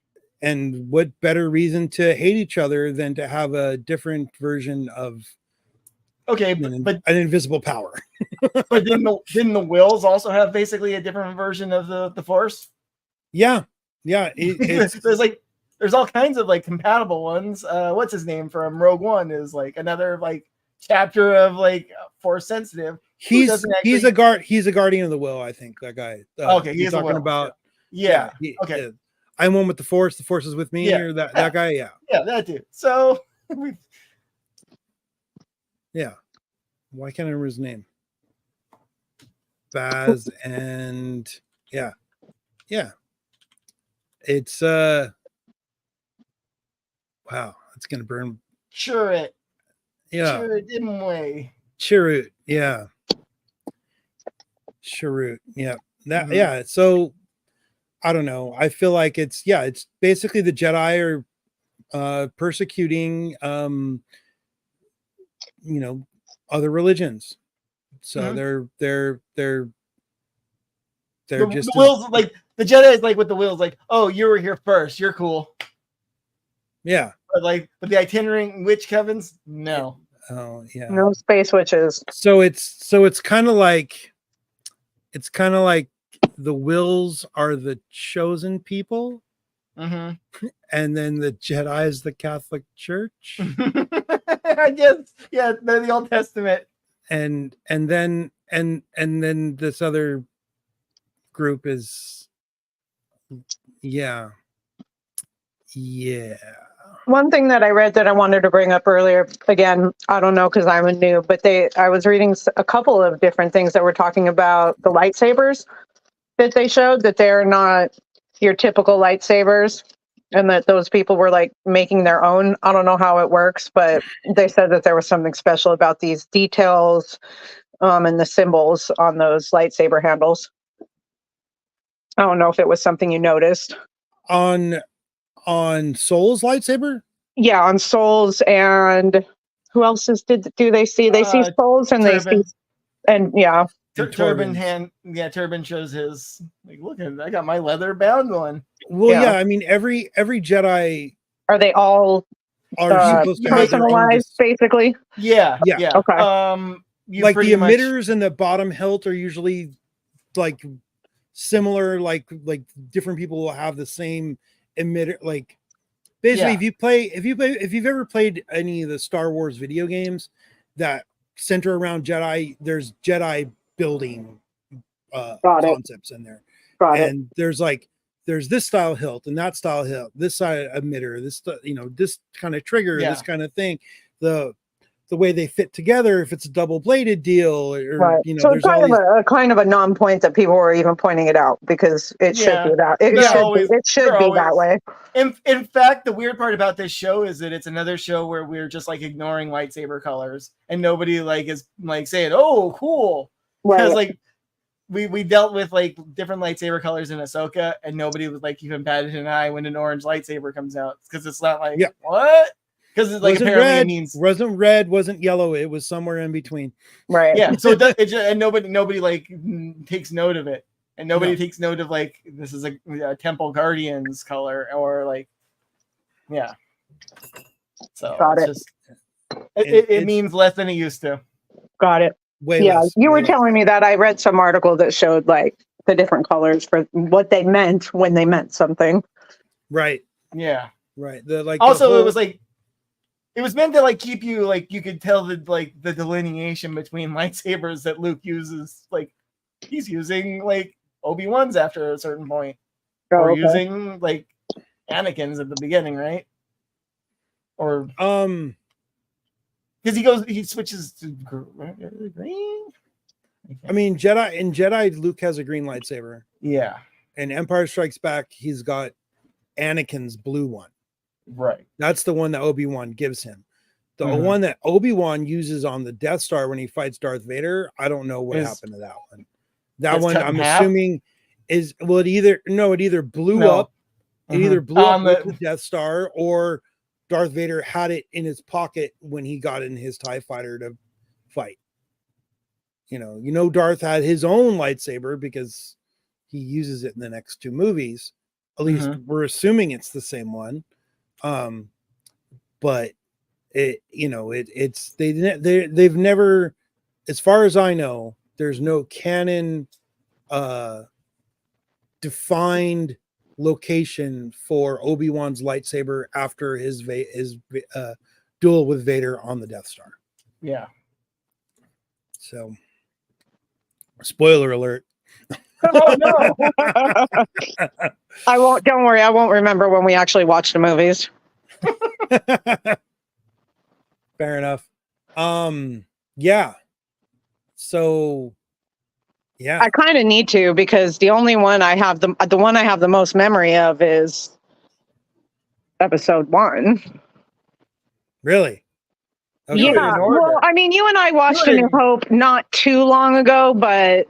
and what better reason to hate each other than to have a different version of Okay, an but invisible power. didn't the wills also have basically a different version of the force? Yeah. There's all kinds of like compatible ones. What's his name from Rogue One is like another like chapter of like force sensitive. He's doesn't he's a guardian of the will, I think, that guy. Okay, he you're is a talking will. about. Yeah. Okay. Okay. I'm one with the force is with me, Yeah. or that guy. Yeah. Yeah, that dude. So Yeah. Why can't I remember his name? Baz and yeah. It's wow, it's gonna burn. sure it. Yeah. Sure it didn't weigh. Chirrut. Yeah. Chirrut. Yeah. That Mhm. yeah. So I don't know. I feel like it's basically the Jedi are persecuting other religions. So Mhm. they're The just wills like the Jedi is like with the wills, like, oh, you were here first, you're cool. yeah. But the itinerant witch covens, no. Oh yeah. No space witches. So it's kind of like the wills are the chosen people, Mm-hmm. and then the Jedi is the Catholic Church, I guess, yeah, they're the Old Testament. and then this other group is yeah. One thing that I read that I wanted to bring up earlier, again, I don't know because I'm a noob, but I was reading a couple of different things that were talking about the lightsabers that they showed, that they're not your typical lightsabers, and that those people were like making their own. I don't know how it works, but they said that there was something special about these details and the symbols on those lightsaber handles. I don't know if it was something you noticed. On Soul's lightsaber? Yeah, on Souls, and who else do they see? They see Souls, and Turban. they see, and yeah. Turban Turbans. hand, yeah, Turban shows his like, look at, I got my leather bound one. Well, Yeah. I mean, every Jedi Are they all are supposed to have their own personalized, basically? Yeah, Yeah. yeah. Okay. You like the pretty much- emitters and the bottom hilt are usually like similar, like different people will have the same emitter. Like basically, Yeah. if you've ever played any of the Star Wars video games that center around Jedi, there's Jedi building Got it. concepts in there. Got it. And there's like there's this style hilt and that style hilt, this side emitter, this this kind of trigger, this kind of thing. The way they fit together, if it's a double bladed deal, or Right. So it's there's all kind of a non-point that people were even pointing it out because it should be that it should be that way. In fact, the weird part about this show is that it's another show where we're just like ignoring lightsaber colors and nobody like is like saying, "Oh, cool," because like we dealt with like different lightsaber colors in Ahsoka and nobody was like even batted an eye when an orange lightsaber comes out because it's not like what. Because it's like wasn't apparently red, it means wasn't red, wasn't yellow. It was somewhere in between. Right. Yeah. So and nobody like takes note of it, and nobody takes note of like this is a Temple Guardians color or like, yeah. So Got it's just it means less than it used to. Got it. Way less. You were telling me that. I read some article that showed like the different colors for what they meant when they meant something. Right. Yeah. Right. It was like. It was meant to like keep you like you could tell the delineation between lightsabers that Luke uses. Like he's using like Obi-Wan's after a certain point, or using like Anakin's at the beginning, right? Or because he switches to green. I mean, Jedi, Luke has a green lightsaber. Yeah. And Empire Strikes Back, he's got Anakin's blue one. Right. That's the one that Obi-Wan gives him. The one that Obi-Wan uses on the Death Star when he fights Darth Vader, I don't know what happened to that one. That one I'm assuming it either blew up. It either blew up with the Death Star or Darth Vader had it in his pocket when he got in his TIE fighter to fight. Darth had his own lightsaber because he uses it in the next two movies. At least we're assuming it's the same one. But they've never, as far as I know, there's no canon defined location for Obi-Wan's lightsaber after his duel with Vader on the Death Star. Yeah. So, spoiler alert. Oh no. Don't worry, I won't remember when we actually watch the movies. Fair enough. Yeah. So yeah. I kind of need to because the only one I have the one I have the most memory of is episode 1. Really? Okay. Yeah. Well, I mean, you and I watched A New Hope not too long ago, but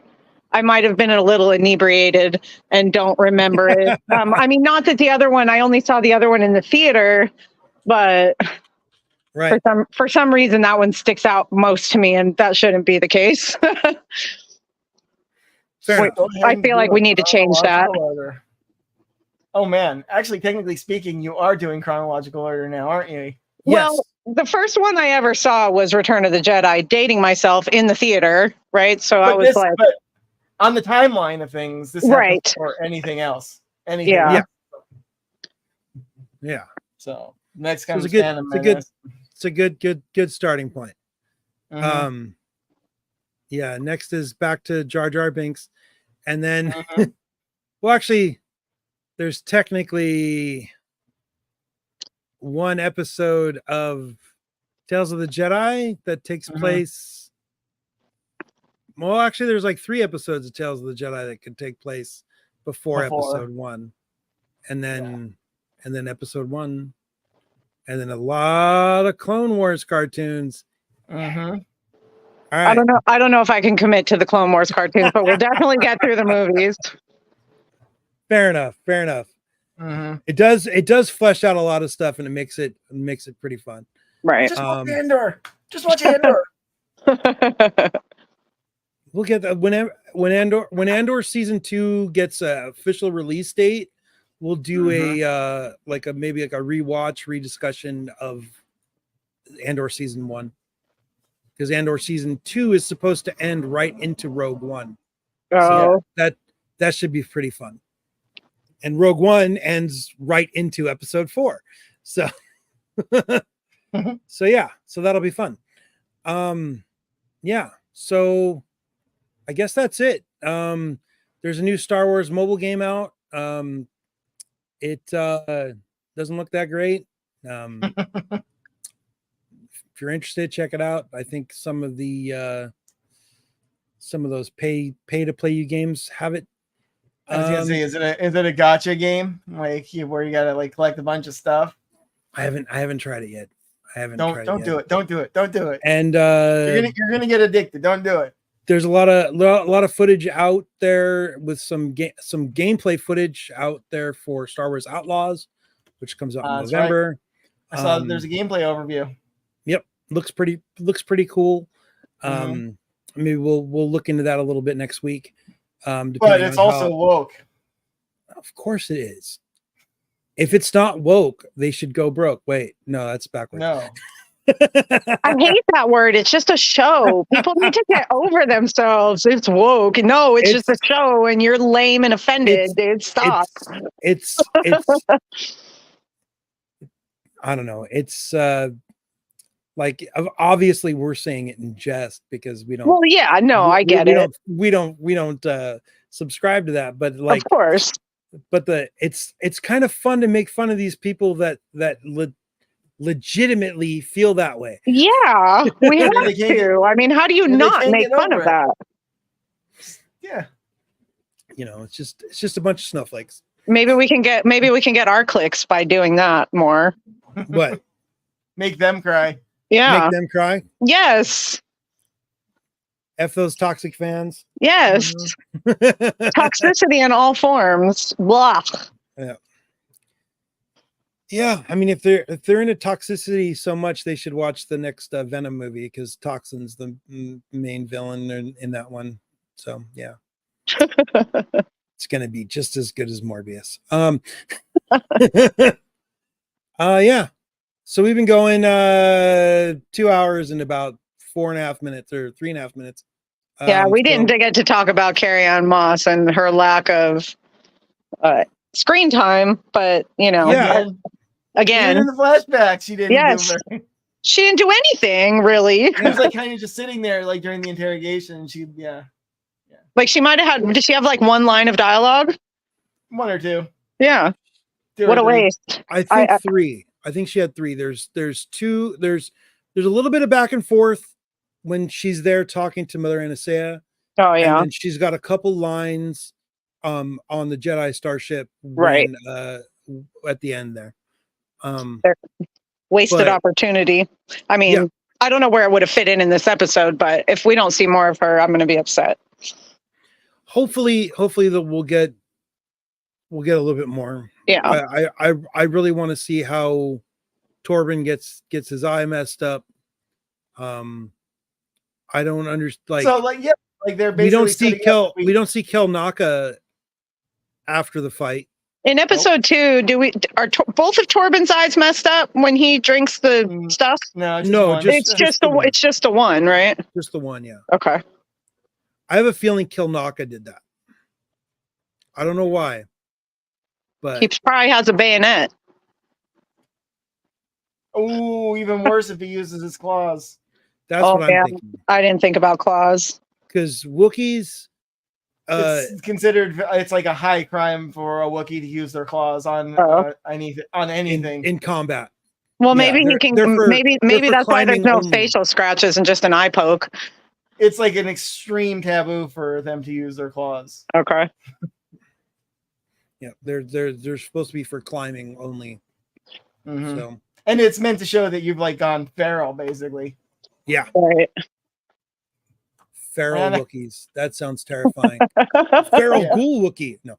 I might have been a little inebriated and don't remember it. I mean, not that the other one, I only saw the other one in the theater, but for some reason that one sticks out most to me, and that shouldn't be the case. I feel like we need to change that. Order. Oh man, actually, technically speaking, you are doing chronological order now, aren't you? Well, the first one I ever saw was Return of the Jedi, dating myself in the theater, right? So I was like, on the timeline of things, this happens or anything else. Anything else. Yeah. So next kind of it's a good starting point. Yeah, next is back to Jar Jar Binks. And then well, actually, there's technically one episode of Tales of the Jedi that takes place. Well, actually, there's like 3 episodes of Tales of the Jedi that could take place before episode 1. And then episode 1. And then a lot of Clone Wars cartoons. All right. I don't know if I can commit to the Clone Wars cartoons, but we'll definitely get through the movies. Fair enough. It does flesh out a lot of stuff, and it makes it pretty fun. Right. Just watch Andor. Just watch Andor. We'll get that when Andor season 2 gets an official release date. We'll do maybe a rewatch, rediscussion of Andor season 1, because Andor season 2 is supposed to end right into Rogue One. So that should be pretty fun. And Rogue One ends right into episode 4. So so that'll be fun. So I guess that's it. There's a new Star Wars mobile game out. It doesn't look that great. If you're interested, check it out. I think some of those pay to play you games have it. I was gonna say, is it a gotcha game where you gotta like collect a bunch of stuff? I haven't tried it yet. Don't do it. Don't do it. Don't do it. And you're gonna get addicted. Don't do it. There's a lot of footage out there with some gameplay footage out there for Star Wars Outlaws, which comes out in November. Right. I saw there's a gameplay overview. Yep, looks pretty cool. Maybe we'll look into that a little bit next week. But it's also woke. Of course it is. If it's not woke, they should go broke. Wait, no, that's backwards. No. I hate that word. It's just a show. People need to get over themselves. It's woke. No, it's just a show, and you're lame and offended, dude. Stop. It's I don't know. It's like obviously we're saying it in jest because we don't. Well, yeah, no, I get it. We don't subscribe to that, but like, of course. But it's kind of fun to make fun of these people that legitimately feel that way. Yeah, we have to. I mean, how do you not make fun of that? Yeah, it's just a bunch of snowflakes. Maybe we can get our clicks by doing that more. What? Make them cry. Yeah, make them cry. Yes. F those toxic fans. Yes. Toxicity in all forms. Blah. Yeah. Yeah, I mean, if they're into toxicity so much, they should watch the next Venom movie because Toxin's the main villain in that one. So yeah, it's gonna be just as good as Morbius. Yeah. So we've been going 2 hours and about 4.5 minutes or 3.5 minutes. Yeah, we didn't get to talk about Carrie-Anne Moss and her lack of screen time, but yeah. Again, in the flashback, she didn't. Yes, she didn't do anything really. She was like kind of just sitting there, like during the interrogation. Like she might have had. Did she have like one line of dialogue? One or two. Yeah. What a waste. I think three. I think she had three. There's two. There's a little bit of back and forth when she's there talking to Mother Anastasia. Oh yeah. And she's got a couple lines on the Jedi starship right at the end there. Wasted opportunity. I mean, yeah. I don't know where it would have fit in this episode, but if we don't see more of her, I'm going to be upset. Hopefully that we'll get a little bit more. Yeah. I really want to see how Torben gets his eye messed up. I don't understand. They're basically we don't see Kel Naka after the fight. In episode 2, are both of Torben's eyes messed up when he drinks the stuff? No, it's just the one, right? Just the one, yeah. Okay. I have a feeling Kel Naka did that. I don't know why, but he probably has a bayonet. Oh, even worse if he uses his claws. That's what I'm thinking. I didn't think about claws. Because Wookiees, it's considered. It's like a high crime for a Wookiee to use their claws on anything in combat. Well, maybe he can. Maybe that's why there's no facial scratches and just an eye poke. It's like an extreme taboo for them to use their claws. Okay. Yeah, they're supposed to be for climbing only. Mm-hmm. So, and it's meant to show that you've like gone feral, basically. Yeah. Right. Feral Wookiees. That sounds terrifying. Feral ghoul Wookiee. No.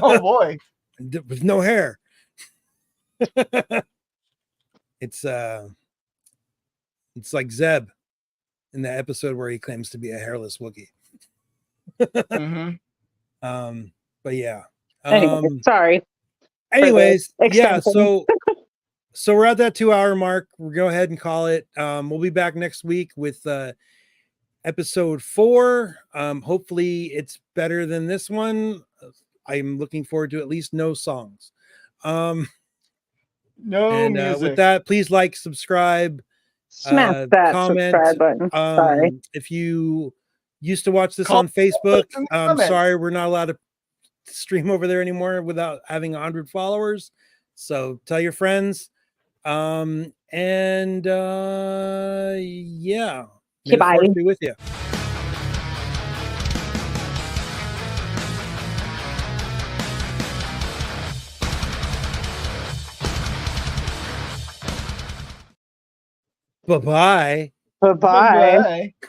Oh boy. With no hair. It's like Zeb in the episode where he claims to be a hairless Wookiee. Mm-hmm. But yeah. Anyway, sorry. Anyways, yeah, so we're at that 2 hour mark. We'll go ahead and call it. We'll be back next week with episode 4. Hopefully it's better than this one. I'm looking forward to at least no songs. No music. With that, please like, subscribe, smash that comment. Subscribe button. Sorry. If you used to watch this on Facebook, sorry, we're not allowed to stream over there anymore without having 100 followers. So tell your friends. Yeah. May the Bye. force be with you. Bye-bye. Bye-bye. Bye-bye.